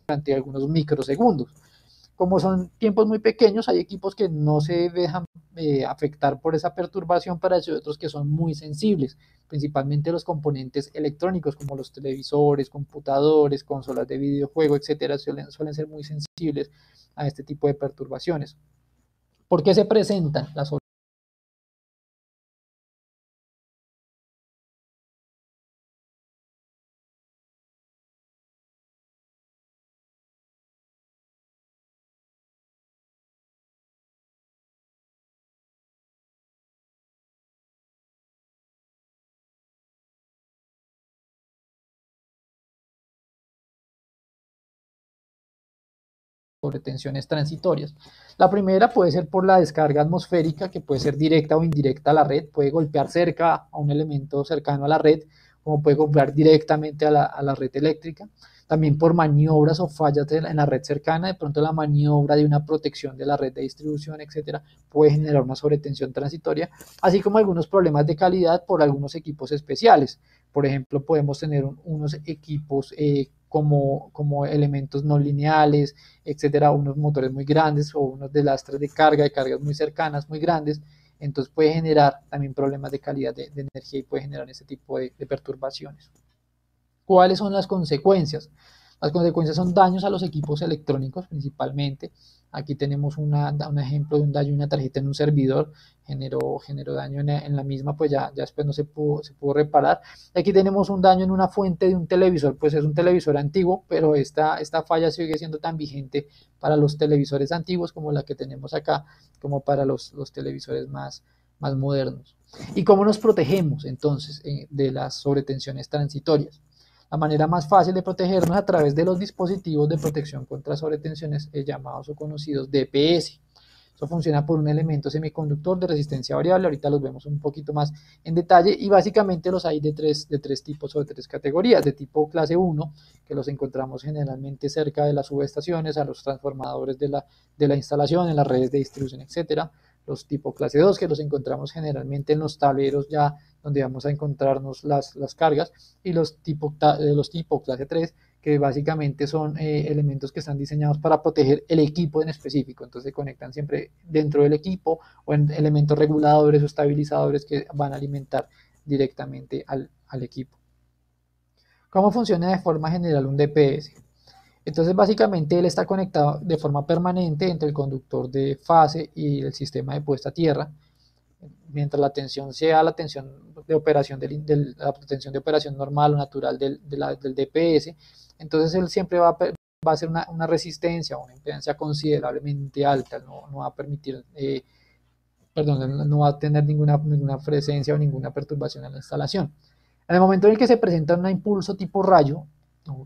durante algunos microsegundos. Como son tiempos muy pequeños, hay equipos que no se dejan afectar por esa perturbación, pero hay otros que son muy sensibles, principalmente los componentes electrónicos como los televisores, computadores, consolas de videojuego, etcétera, suelen ser muy sensibles a este tipo de perturbaciones. ¿Por qué se presentan las sobretensiones transitorias? La primera puede ser por la descarga atmosférica, que puede ser directa o indirecta a la red, puede golpear cerca a un elemento cercano a la red, como puede golpear directamente a la red eléctrica. También por maniobras o fallas en la red cercana, de pronto la maniobra de una protección de la red de distribución, etcétera, puede generar una sobretensión transitoria, así como algunos problemas de calidad por algunos equipos especiales. Por ejemplo, podemos tener unos equipos como elementos no lineales, etcétera, unos motores muy grandes o unos de lastres de cargas muy cercanas, muy grandes. Entonces puede generar también problemas de calidad de energía y puede generar ese tipo de perturbaciones. ¿Cuáles son las consecuencias? Las consecuencias son daños a los equipos electrónicos principalmente. Aquí tenemos un ejemplo de un daño en una tarjeta en un servidor, generó daño en la misma, pues ya después no se pudo reparar. Aquí tenemos un daño en una fuente de un televisor, pues es un televisor antiguo, pero esta falla sigue siendo tan vigente para los televisores antiguos como la que tenemos acá, como para los televisores más modernos. ¿Y cómo nos protegemos entonces de las sobretensiones transitorias? La manera más fácil de protegernos a través de los dispositivos de protección contra sobretensiones llamados o conocidos DPS. Eso funciona por un elemento semiconductor de resistencia variable, ahorita los vemos un poquito más en detalle, y básicamente los hay de tres tipos o de tres categorías. De tipo clase 1, que los encontramos generalmente cerca de las subestaciones, a los transformadores de la instalación, en las redes de distribución, etcétera. Los tipo clase 2, que los encontramos generalmente en los tableros ya donde vamos a encontrarnos las cargas, y los tipo clase 3, que básicamente son elementos que están diseñados para proteger el equipo en específico. Entonces se conectan siempre dentro del equipo o en elementos reguladores o estabilizadores que van a alimentar directamente al equipo. ¿Cómo funciona de forma general un DPS? Entonces básicamente él está conectado de forma permanente entre el conductor de fase y el sistema de puesta a tierra, mientras la tensión sea la tensión de operación la tensión de operación normal o natural del DPS. Entonces él siempre va a ser una resistencia o una impedancia considerablemente alta, no va a permitir, perdón, no va a tener ninguna presencia o ninguna perturbación en la instalación. En el momento en el que se presenta un impulso tipo rayo,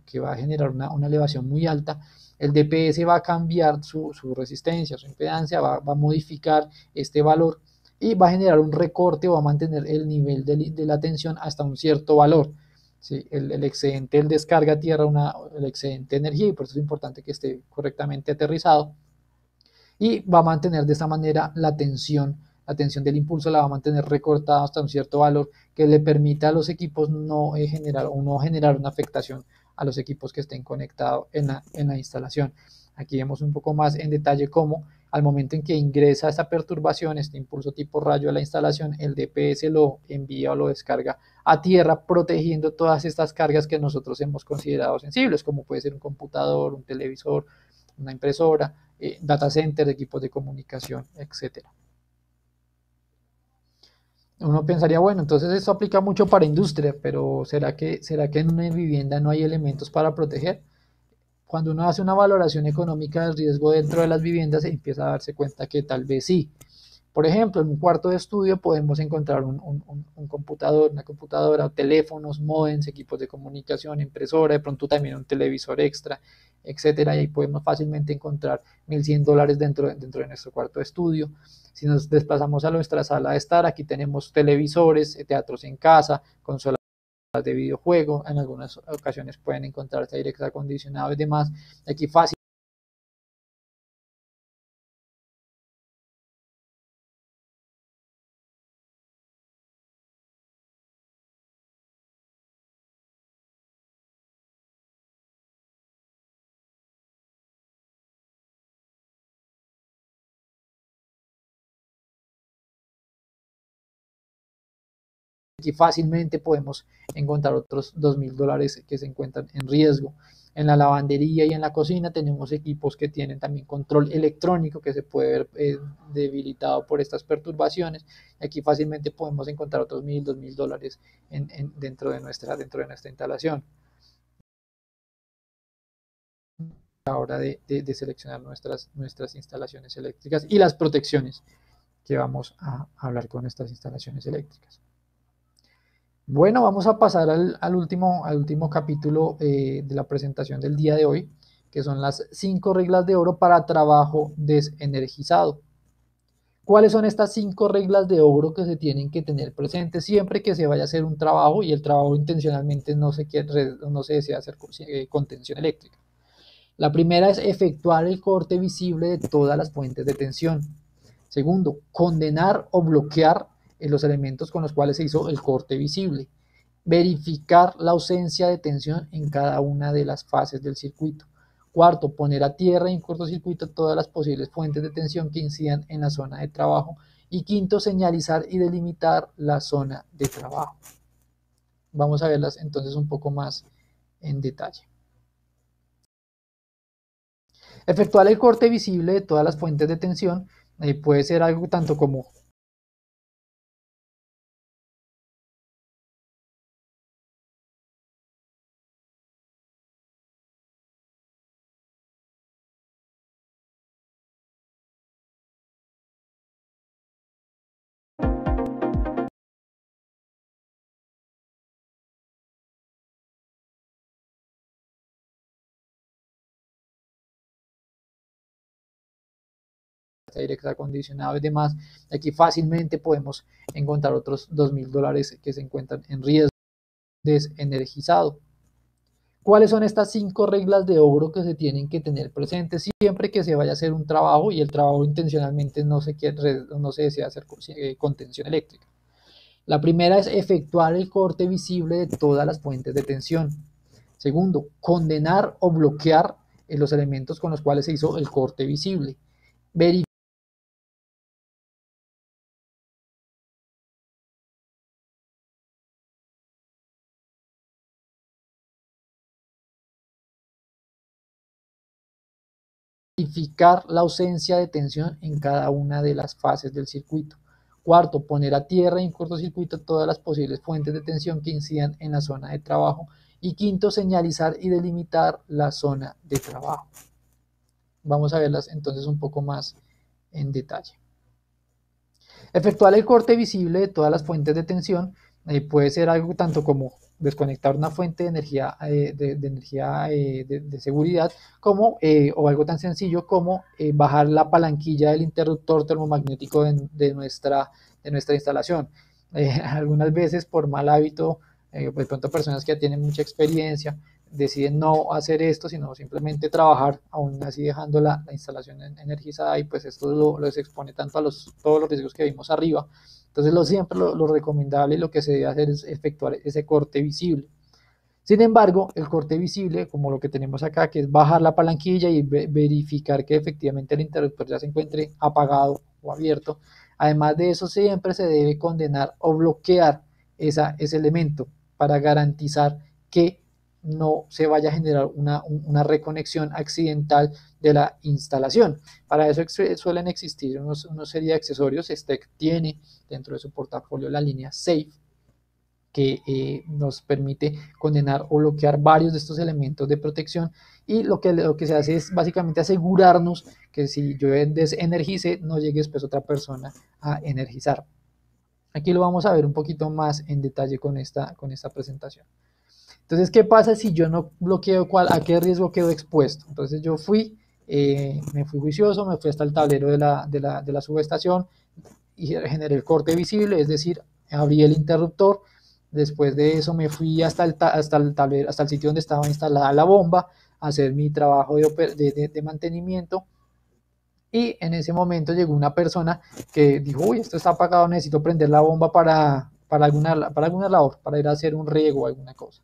que va a generar una elevación muy alta, el DPS va a cambiar su resistencia, su impedancia, va a modificar este valor y va a generar un recorte o va a mantener el nivel de la tensión hasta un cierto valor. ¿Sí? El excedente, el descarga a tierra el excedente de energía, y por eso es importante que esté correctamente aterrizado, y va a mantener de esta manera la tensión del impulso la va a mantener recortada hasta un cierto valor que le permita a los equipos no generar una afectación a los equipos que estén conectados en la instalación. Aquí vemos un poco más en detalle cómo al momento en que ingresa esta perturbación, este impulso tipo rayo a la instalación, el DPS lo envía o lo descarga a tierra, protegiendo todas estas cargas que nosotros hemos considerado sensibles, como puede ser un computador, un televisor, una impresora, data center, equipos de comunicación, etcétera. Uno pensaría, bueno, entonces esto aplica mucho para industria, pero ¿será que en una vivienda no hay elementos para proteger? Cuando uno hace una valoración económica del riesgo dentro de las viviendas, se empieza a darse cuenta que tal vez sí. Por ejemplo, en un cuarto de estudio podemos encontrar un computador, una computadora, teléfonos, modems, equipos de comunicación, impresora, de pronto también un televisor extra, etcétera. Y ahí podemos fácilmente encontrar $1,100 dentro de nuestro cuarto de estudio. Si nos desplazamos a nuestra sala de estar, aquí tenemos televisores, teatros en casa, consolas de videojuego, en algunas ocasiones pueden encontrarse aire acondicionado y demás. Aquí fácil Aquí fácilmente podemos encontrar otros $2,000 que se encuentran en riesgo. En la lavandería y en la cocina tenemos equipos que tienen también control electrónico que se puede ver debilitado por estas perturbaciones. Aquí fácilmente podemos encontrar otros $1,000, $2,000 dentro de nuestra instalación a la hora de seleccionar nuestras instalaciones eléctricas y las protecciones que vamos a hablar con estas instalaciones eléctricas. Bueno, vamos a pasar al último capítulo de la presentación del día de hoy, que son las 5 reglas de oro para trabajo desenergizado. ¿Cuáles son estas 5 reglas de oro que se tienen que tener presentes siempre que se vaya a hacer un trabajo y el trabajo intencionalmente no se desea hacer con tensión eléctrica? La primera es efectuar el corte visible de todas las fuentes de tensión. Segundo, condenar o bloquear los elementos con los cuales se hizo el corte visible. Verificar la ausencia de tensión en cada una de las fases del circuito. Cuarto, poner a tierra y en cortocircuito todas las posibles fuentes de tensión que incidan en la zona de trabajo. Y quinto, señalizar y delimitar la zona de trabajo. Vamos a verlas entonces un poco más en detalle. Efectuar el corte visible de todas las fuentes de tensión puede ser algo tanto como directo acondicionado y demás. Aquí fácilmente podemos encontrar otros $2.000 que se encuentran en riesgo desenergizado. ¿Cuáles son estas 5 reglas de oro que se tienen que tener presentes siempre que se vaya a hacer un trabajo y el trabajo intencionalmente no se desea hacer con tensión eléctrica? La primera es efectuar el corte visible de todas las fuentes de tensión. Segundo, condenar o bloquear los elementos con los cuales se hizo el corte visible. Verificar la ausencia de tensión en cada una de las fases del circuito. Cuarto, poner a tierra y en cortocircuito todas las posibles fuentes de tensión que incidan en la zona de trabajo. Y quinto, señalizar y delimitar la zona de trabajo. Vamos a verlas entonces un poco más en detalle. Efectuar el corte visible de todas las fuentes de tensión puede ser algo tanto como desconectar una fuente de energía, de seguridad, como, o algo tan sencillo como bajar la palanquilla del interruptor termomagnético de nuestra instalación. Algunas veces por mal hábito, de pronto personas que ya tienen mucha experiencia deciden no hacer esto, sino simplemente trabajar, aún así dejando la instalación energizada, y pues esto los expone tanto a todos los riesgos que vimos arriba. Entonces siempre lo recomendable y lo que se debe hacer es efectuar ese corte visible. Sin embargo, el corte visible, como lo que tenemos acá, que es bajar la palanquilla y verificar que efectivamente el interruptor ya se encuentre apagado o abierto. Además de eso, siempre se debe condenar o bloquear ese elemento para garantizar que no se vaya a generar una reconexión accidental de la instalación. Para eso suelen existir una serie de accesorios. STEC tiene dentro de su portafolio la línea Safe, que nos permite condenar o bloquear varios de estos elementos de protección, y lo que se hace es básicamente asegurarnos que si yo desenergice no llegue después otra persona a energizar. Aquí lo vamos a ver un poquito más en detalle con esta presentación. Entonces, ¿qué pasa si yo no bloqueo? ¿A qué riesgo quedo expuesto? Entonces yo me fui juicioso, me fui hasta el tablero de la subestación y generé el corte visible, es decir, abrí el interruptor. Después de eso me fui hasta el tablero, hasta el sitio donde estaba instalada la bomba, a hacer mi trabajo de mantenimiento. Y en ese momento llegó una persona que dijo: uy, esto está apagado, necesito prender la bomba para alguna labor, para ir a hacer un riego o alguna cosa.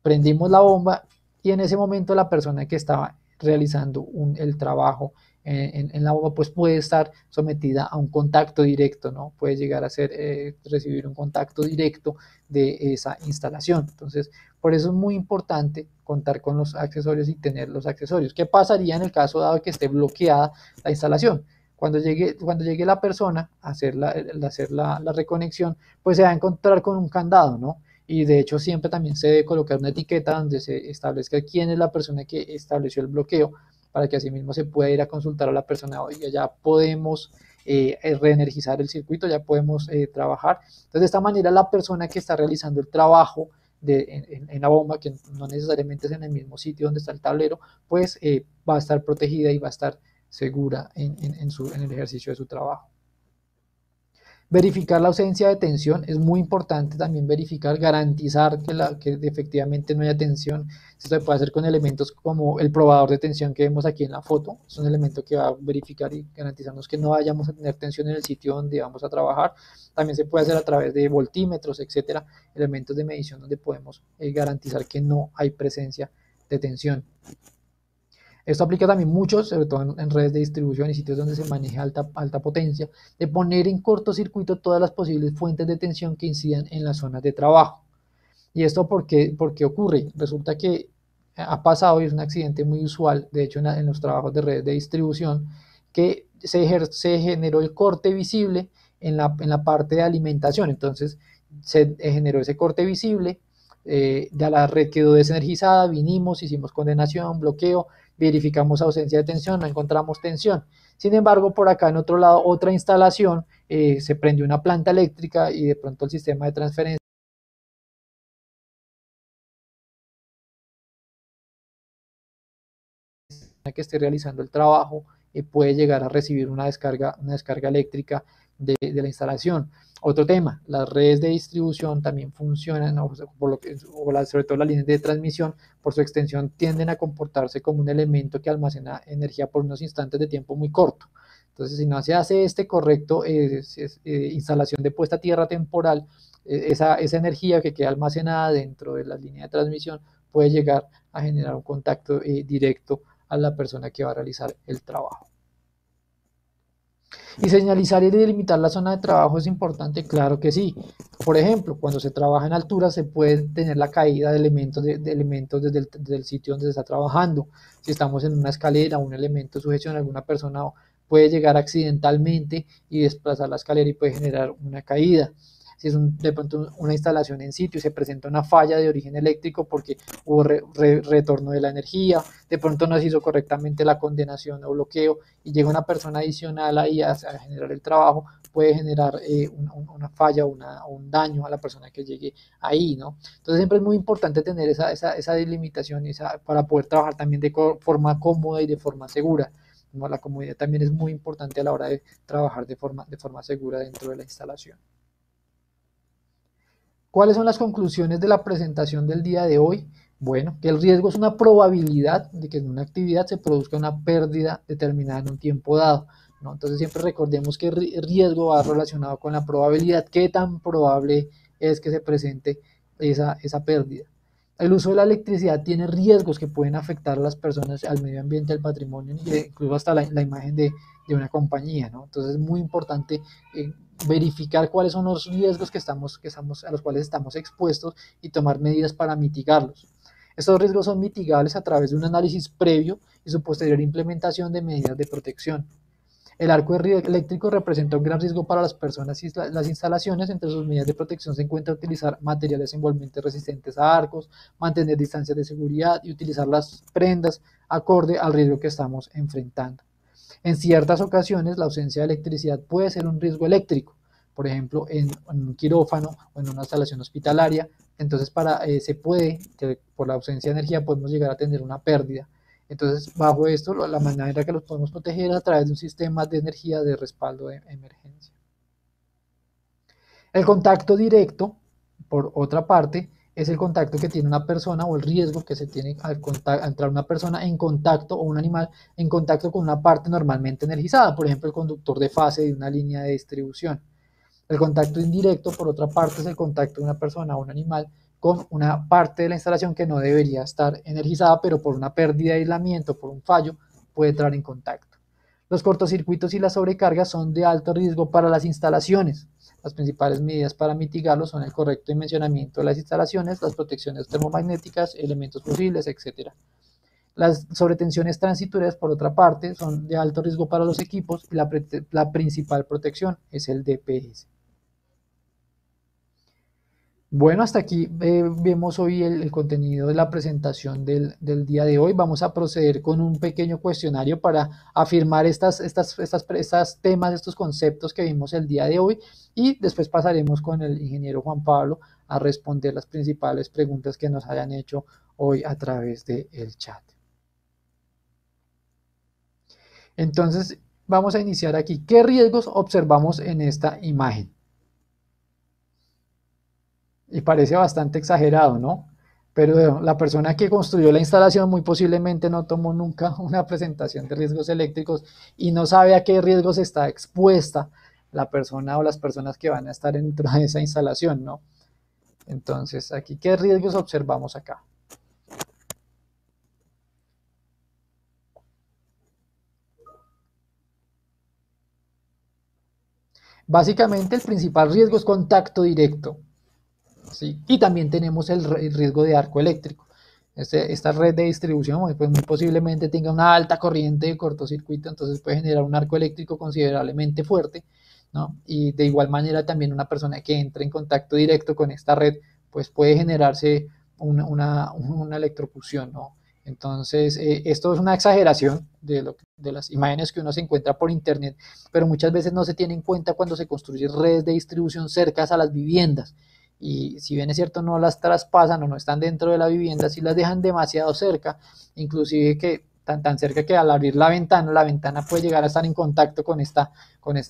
Prendimos la bomba y en ese momento la persona que estaba realizando el trabajo en la bomba pues puede estar sometida a un contacto directo, ¿no? Puede llegar a recibir un contacto directo de esa instalación. Entonces, por eso es muy importante contar con los accesorios y tener los accesorios. ¿Qué pasaría en el caso dado que esté bloqueada la instalación? Cuando llegue la persona a hacer la reconexión, pues se va a encontrar con un candado, ¿no? Y de hecho siempre también se debe colocar una etiqueta donde se establezca quién es la persona que estableció el bloqueo, para que asimismo se pueda ir a consultar a la persona: oiga, ya podemos reenergizar el circuito, ya podemos trabajar. Entonces de esta manera la persona que está realizando el trabajo en la bomba, que no necesariamente es en el mismo sitio donde está el tablero, pues va a estar protegida y va a estar segura en el ejercicio de su trabajo. Verificar la ausencia de tensión es muy importante. También garantizar que efectivamente no haya tensión. Esto se puede hacer con elementos como el probador de tensión que vemos aquí en la foto. Es un elemento que va a verificar y garantizarnos que no vayamos a tener tensión en el sitio donde vamos a trabajar. También se puede hacer a través de voltímetros, etcétera, elementos de medición donde podemos garantizar que no hay presencia de tensión. Esto aplica también mucho, sobre todo en redes de distribución y sitios donde se maneja alta potencia, de poner en cortocircuito todas las posibles fuentes de tensión que incidan en las zonas de trabajo. ¿Y esto por qué ocurre? Resulta que ha pasado y es un accidente muy usual, de hecho en los trabajos de redes de distribución, que se generó el corte visible en la parte de alimentación. Entonces se generó ese corte visible, ya la red quedó desenergizada, vinimos, hicimos condenación, bloqueo, verificamos ausencia de tensión, no encontramos tensión. Sin embargo, por acá en otro lado, otra instalación, se prendió una planta eléctrica y de pronto el sistema de transferencia que esté realizando el trabajo puede llegar a recibir una descarga eléctrica de la instalación. Otro tema, las redes de distribución también funcionan, por lo que, sobre todo las líneas de transmisión, por su extensión tienden a comportarse como un elemento que almacena energía por unos instantes de tiempo muy corto. Entonces, si no se hace este correcto instalación de puesta a tierra temporal, esa energía que queda almacenada dentro de la línea de transmisión puede llegar a generar un contacto directo a la persona que va a realizar el trabajo. ¿Y señalizar y delimitar la zona de trabajo es importante? Claro que sí. Por ejemplo, cuando se trabaja en altura se puede tener la caída de elementos, de elementos desde el sitio donde se está trabajando. Si estamos en una escalera, un elemento de sujeción, alguna persona puede llegar accidentalmente y desplazar la escalera y puede generar una caída. Si es de pronto una instalación en sitio y se presenta una falla de origen eléctrico porque hubo retorno de la energía, de pronto no se hizo correctamente la condenación o bloqueo y llega una persona adicional ahí a generar el trabajo, puede generar una falla o un daño a la persona que llegue ahí, ¿no? Entonces siempre es muy importante tener esa delimitación para poder trabajar también de forma cómoda y de forma segura. ¿No? La comodidad también es muy importante a la hora de trabajar de forma segura dentro de la instalación. ¿Cuáles son las conclusiones de la presentación del día de hoy? Bueno, que el riesgo es una probabilidad de que en una actividad se produzca una pérdida determinada en un tiempo dado, ¿no? Entonces siempre recordemos que el riesgo va relacionado con la probabilidad, qué tan probable es que se presente esa pérdida. El uso de la electricidad tiene riesgos que pueden afectar a las personas, al medio ambiente, al patrimonio, incluso hasta la imagen de una compañía, ¿no? Entonces es muy importante verificar cuáles son los riesgos a los cuales estamos expuestos y tomar medidas para mitigarlos. Estos riesgos son mitigables a través de un análisis previo y su posterior implementación de medidas de protección. El arco eléctrico representa un gran riesgo para las personas y las instalaciones. Entre sus medidas de protección se encuentra utilizar materiales envolventes resistentes a arcos, mantener distancias de seguridad y utilizar las prendas acorde al riesgo que estamos enfrentando. En ciertas ocasiones, la ausencia de electricidad puede ser un riesgo eléctrico, por ejemplo, en un quirófano o en una instalación hospitalaria. Entonces, se puede, que por la ausencia de energía, podemos llegar a tener una pérdida. Entonces, bajo esto, la manera que los podemos proteger es a través de un sistema de energía de respaldo de emergencia. El contacto directo, por otra parte, es el contacto que tiene una persona o el riesgo que se tiene al entrar una persona en contacto o un animal en contacto con una parte normalmente energizada, por ejemplo, el conductor de fase de una línea de distribución. El contacto indirecto, por otra parte, es el contacto de una persona o un animal con una parte de la instalación que no debería estar energizada, pero por una pérdida de aislamiento, por un fallo, puede entrar en contacto. Los cortocircuitos y las sobrecargas son de alto riesgo para las instalaciones. Las principales medidas para mitigarlo son el correcto dimensionamiento de las instalaciones, las protecciones termomagnéticas, elementos fusibles, etc. Las sobretensiones transitorias, por otra parte, son de alto riesgo para los equipos y la principal protección es el DPS. Bueno, hasta aquí vemos hoy el contenido de la presentación del día de hoy. Vamos a proceder con un pequeño cuestionario para afirmar estos temas, estos conceptos que vimos el día de hoy y después pasaremos con el ingeniero Juan Pablo a responder las principales preguntas que nos hayan hecho hoy a través del chat. Entonces, vamos a iniciar aquí. ¿Qué riesgos observamos en esta imagen? Y parece bastante exagerado, ¿no? Pero la persona que construyó la instalación muy posiblemente no tomó nunca una presentación de riesgos eléctricos y no sabe a qué riesgos está expuesta la persona o las personas que van a estar dentro de esa instalación, ¿no? Entonces, aquí, ¿qué riesgos observamos acá? Básicamente, el principal riesgo es contacto directo, ¿sí? Y también tenemos el riesgo de arco eléctrico. esta red de distribución pues muy posiblemente tenga una alta corriente de cortocircuito, entonces puede generar un arco eléctrico considerablemente fuerte, ¿no? Y de igual manera también una persona que entre en contacto directo con esta red, pues puede generarse una electrocución, ¿no? Entonces, esto es una exageración de las imágenes que uno se encuentra por internet, pero muchas veces no se tiene en cuenta cuando se construyen redes de distribución cercas a las viviendas. Y si bien es cierto, no las traspasan o no están dentro de la vivienda, si las dejan demasiado cerca, inclusive que tan cerca que al abrir la ventana puede llegar a estar en contacto con esta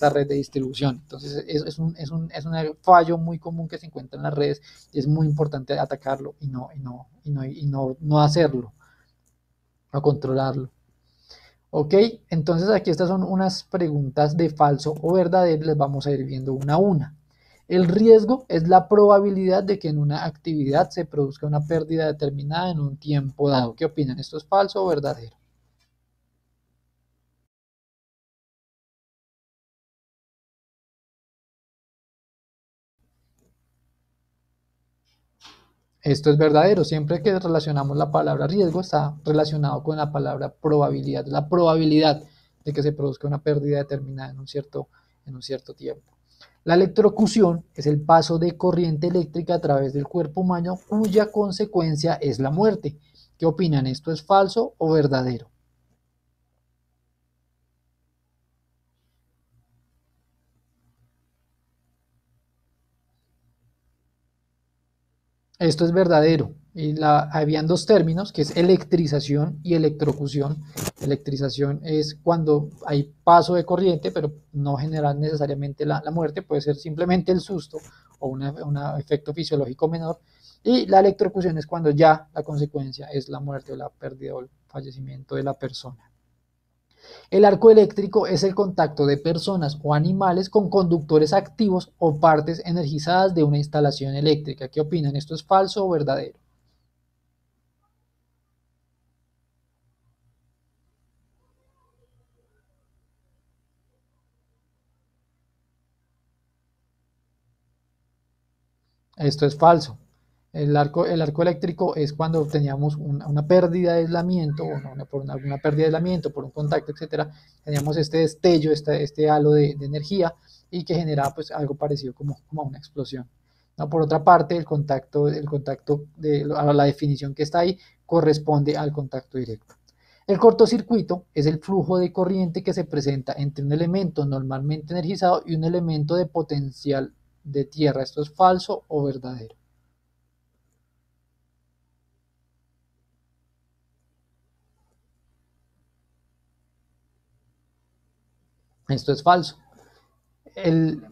red de distribución. Entonces, es un fallo muy común que se encuentra en las redes y es muy importante atacarlo y no hacerlo, no controlarlo. Ok, entonces aquí estas son unas preguntas de falso o verdadero, les vamos a ir viendo una a una. El riesgo es la probabilidad de que en una actividad se produzca una pérdida determinada en un tiempo dado. ¿Qué opinan? ¿Esto es falso o verdadero? Esto es verdadero. Siempre que relacionamos la palabra riesgo está relacionado con la palabra probabilidad. La probabilidad de que se produzca una pérdida determinada en un cierto tiempo. La electrocución es el paso de corriente eléctrica a través del cuerpo humano cuya consecuencia es la muerte. ¿Qué opinan? ¿Esto es falso o verdadero? Esto es verdadero. Habían dos términos, que es electrización y electrocución. Electrización es cuando hay paso de corriente, pero no genera necesariamente la muerte, puede ser simplemente el susto o un efecto fisiológico menor. Y la electrocución es cuando ya la consecuencia es la muerte o la pérdida o el fallecimiento de la persona. El arco eléctrico es el contacto de personas o animales con conductores activos o partes energizadas de una instalación eléctrica. ¿Qué opinan? ¿Esto es falso o verdadero? Esto es falso. El arco eléctrico es cuando teníamos una pérdida de aislamiento, o no, por una pérdida de aislamiento, por un contacto, etcétera, teníamos este destello, este halo de energía y que generaba pues algo parecido como una explosión. ¿No? Por otra parte, el contacto a la definición que está ahí corresponde al contacto directo. El cortocircuito es el flujo de corriente que se presenta entre un elemento normalmente energizado y un elemento de potencial de tierra. ¿Esto es falso o verdadero? Esto es falso. El,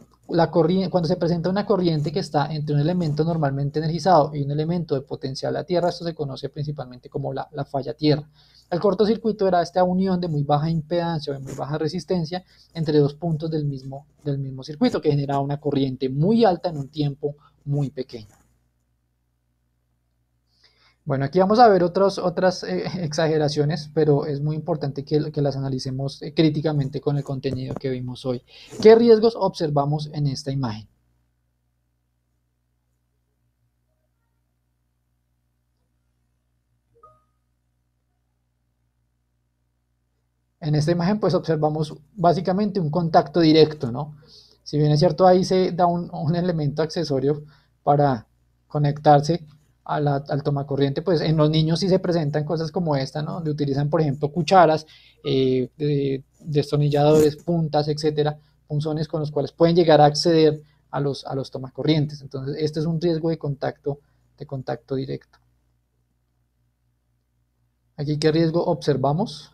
cuando se presenta una corriente que está entre un elemento normalmente energizado y un elemento de potencial a tierra, esto se conoce principalmente como la falla tierra. El cortocircuito era esta unión de muy baja impedancia o de muy baja resistencia entre dos puntos del mismo circuito que generaba una corriente muy alta en un tiempo muy pequeño. Bueno, aquí vamos a ver otras exageraciones, pero es muy importante que las analicemos críticamente con el contenido que vimos hoy. ¿Qué riesgos observamos en esta imagen? En esta imagen pues observamos básicamente un contacto directo, ¿no? Si bien es cierto, ahí se da un elemento accesorio para conectarse al tomacorriente, pues en los niños sí se presentan cosas como esta, ¿no? Donde utilizan, por ejemplo, cucharas, destornilladores, puntas, etcétera, punzones con los cuales pueden llegar a acceder a los tomacorrientes. Entonces, este es un riesgo de contacto directo. Aquí, ¿qué riesgo observamos?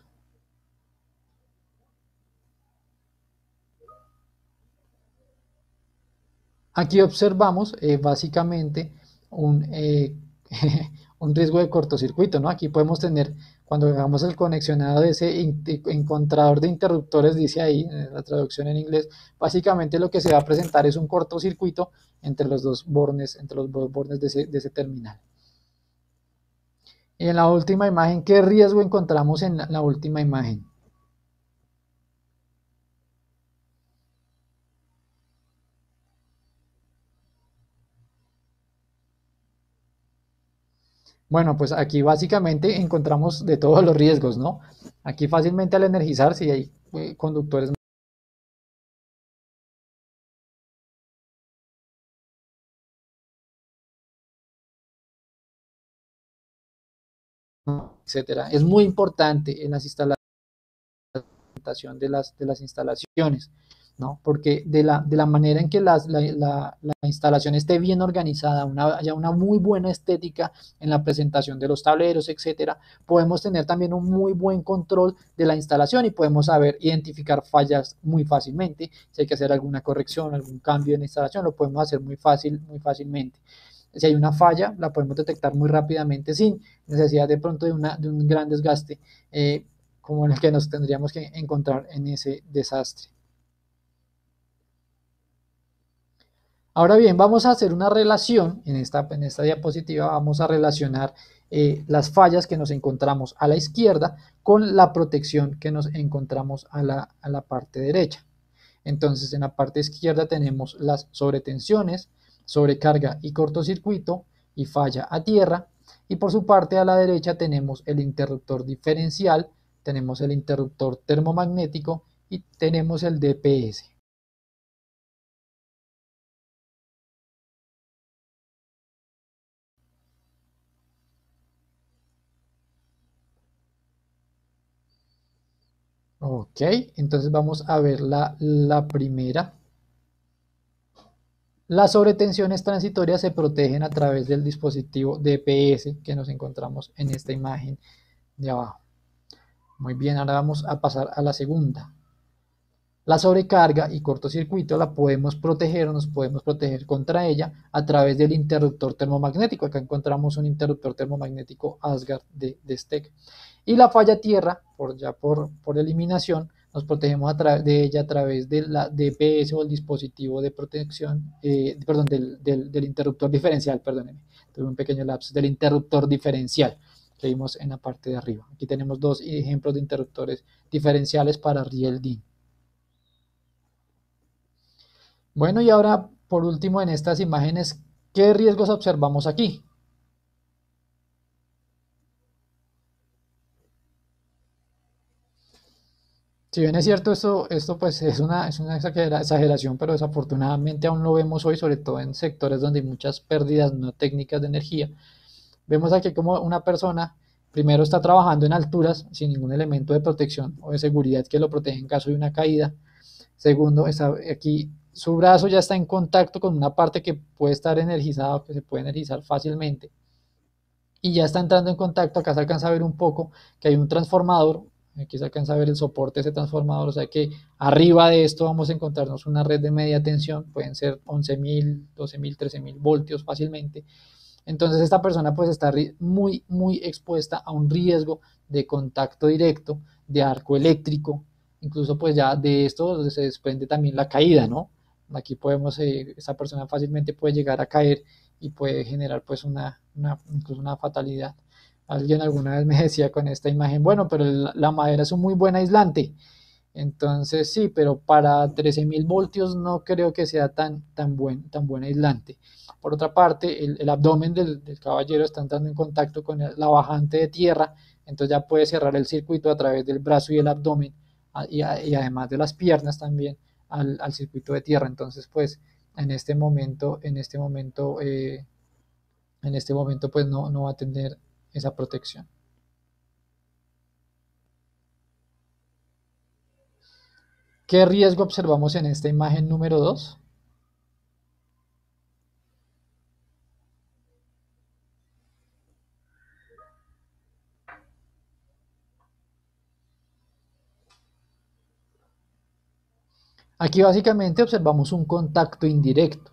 Aquí observamos básicamente un, eh, un riesgo de cortocircuito, ¿no? Aquí podemos tener, cuando hagamos el conexionado de ese encontrador de interruptores, dice ahí, la traducción en inglés, básicamente lo que se va a presentar es un cortocircuito entre los dos bornes de ese terminal. Y en la última imagen, ¿qué riesgo encontramos en la última imagen? Bueno, pues aquí básicamente encontramos de todos los riesgos, ¿no? Aquí fácilmente al energizar, si hay conductores, etcétera. Es muy importante en las instalaciones de las instalaciones, ¿no? Porque de la manera en que la instalación esté bien organizada, haya una muy buena estética en la presentación de los tableros, etcétera, podemos tener también un muy buen control de la instalación y podemos saber identificar fallas muy fácilmente. Si hay que hacer alguna corrección, algún cambio en la instalación, lo podemos hacer muy fácilmente. Si hay una falla, la podemos detectar muy rápidamente sin necesidad de pronto de un gran desgaste. Como en el que nos tendríamos que encontrar en ese desastre. Ahora bien, vamos a hacer una relación, en esta diapositiva vamos a relacionar las fallas que nos encontramos a la izquierda con la protección que nos encontramos a la parte derecha. Entonces, en la parte izquierda tenemos las sobretensiones, sobrecarga y cortocircuito y falla a tierra. Y por su parte a la derecha tenemos el interruptor diferencial, tenemos el interruptor termomagnético y tenemos el DPS. Ok, entonces vamos a ver la primera. Las sobretensiones transitorias se protegen a través del dispositivo DPS que nos encontramos en esta imagen de abajo. Muy bien, ahora vamos a pasar a la segunda. La sobrecarga y cortocircuito la podemos proteger o nos podemos proteger contra ella a través del interruptor termomagnético. Acá encontramos un interruptor termomagnético Asgard de STEC. Y la falla tierra, por eliminación, nos protegemos de ella a través de la DPS o el dispositivo de protección, perdón, del interruptor diferencial, perdónenme, tuve un pequeño lapso, del interruptor diferencial que vimos en la parte de arriba. Aquí tenemos dos ejemplos de interruptores diferenciales para Riel DIN. Bueno, y ahora, por último, en estas imágenes, ¿qué riesgos observamos aquí? Si bien es cierto, esto pues es una exageración, pero desafortunadamente aún lo vemos hoy, sobre todo en sectores donde hay muchas pérdidas no técnicas de energía. Vemos aquí como una persona primero está trabajando en alturas sin ningún elemento de protección o de seguridad que lo protege en caso de una caída. Segundo, está aquí su brazo ya está en contacto con una parte que puede estar energizada o que se puede energizar fácilmente y ya está entrando en contacto. Acá se alcanza a ver un poco que hay un transformador, aquí se alcanza a ver el soporte de ese transformador, o sea que arriba de esto vamos a encontrarnos una red de media tensión, pueden ser 11.000, 12.000, 13.000 voltios fácilmente. Entonces esta persona pues está muy expuesta a un riesgo de contacto directo, de arco eléctrico, incluso pues ya de esto se desprende también la caída, ¿no? Aquí podemos, esa persona fácilmente puede llegar a caer y puede generar pues incluso una fatalidad. Alguien alguna vez me decía con esta imagen, bueno, pero la madera es un muy buen aislante. Entonces sí, pero para 13.000 voltios no creo que sea tan buen aislante. Por otra parte, el abdomen del caballero está entrando en contacto con la bajante de tierra, entonces ya puede cerrar el circuito a través del brazo y el abdomen y además de las piernas también al circuito de tierra. Entonces, pues en este momento, en este momento pues no va a tener esa protección. ¿Qué riesgo observamos en esta imagen número 2? Aquí básicamente observamos un contacto indirecto.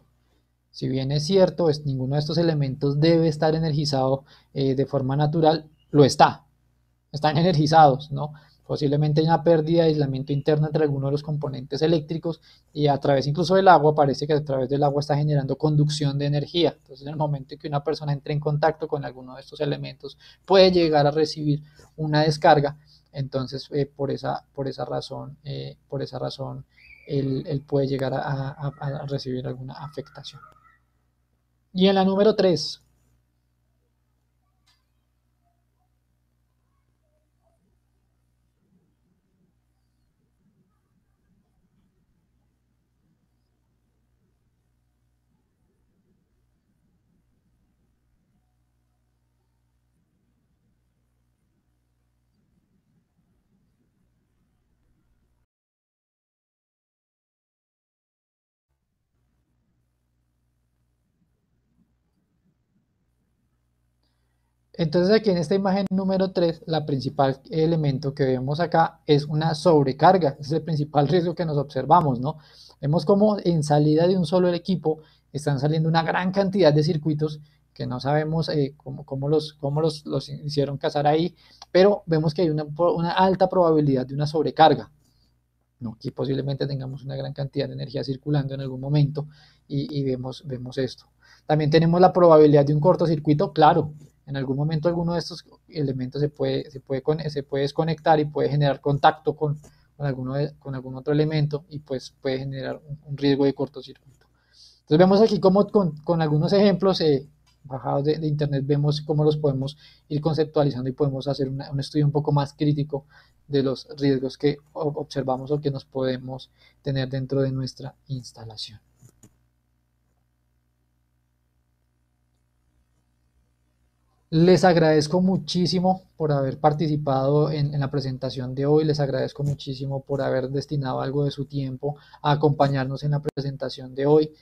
Si bien es cierto, ninguno de estos elementos debe estar energizado de forma natural, lo está. Están energizados, ¿no? Posiblemente hay una pérdida de aislamiento interno entre algunos de los componentes eléctricos y a través incluso del agua, parece que a través del agua está generando conducción de energía. Entonces, en el momento en que una persona entre en contacto con alguno de estos elementos, puede llegar a recibir una descarga. Entonces, por esa razón él puede llegar a recibir alguna afectación. Y en la número 3, Entonces aquí en esta imagen número 3, la principal elemento que vemos acá es una sobrecarga, es el principal riesgo que nos observamos, ¿no? Vemos como en salida de un solo equipo están saliendo una gran cantidad de circuitos que no sabemos cómo los hicieron casar ahí, pero vemos que hay una alta probabilidad de una sobrecarga, ¿no? Aquí posiblemente tengamos una gran cantidad de energía circulando en algún momento y vemos esto. También tenemos la probabilidad de un cortocircuito, claro, en algún momento alguno de estos elementos se puede desconectar y puede generar contacto con algún otro elemento y pues puede generar un riesgo de cortocircuito. Entonces vemos aquí como con algunos ejemplos bajados de internet, vemos cómo los podemos ir conceptualizando y podemos hacer un estudio un poco más crítico de los riesgos que observamos o que nos podemos tener dentro de nuestra instalación. Les agradezco muchísimo por haber participado en la presentación de hoy, les agradezco muchísimo por haber destinado algo de su tiempo a acompañarnos en la presentación de hoy.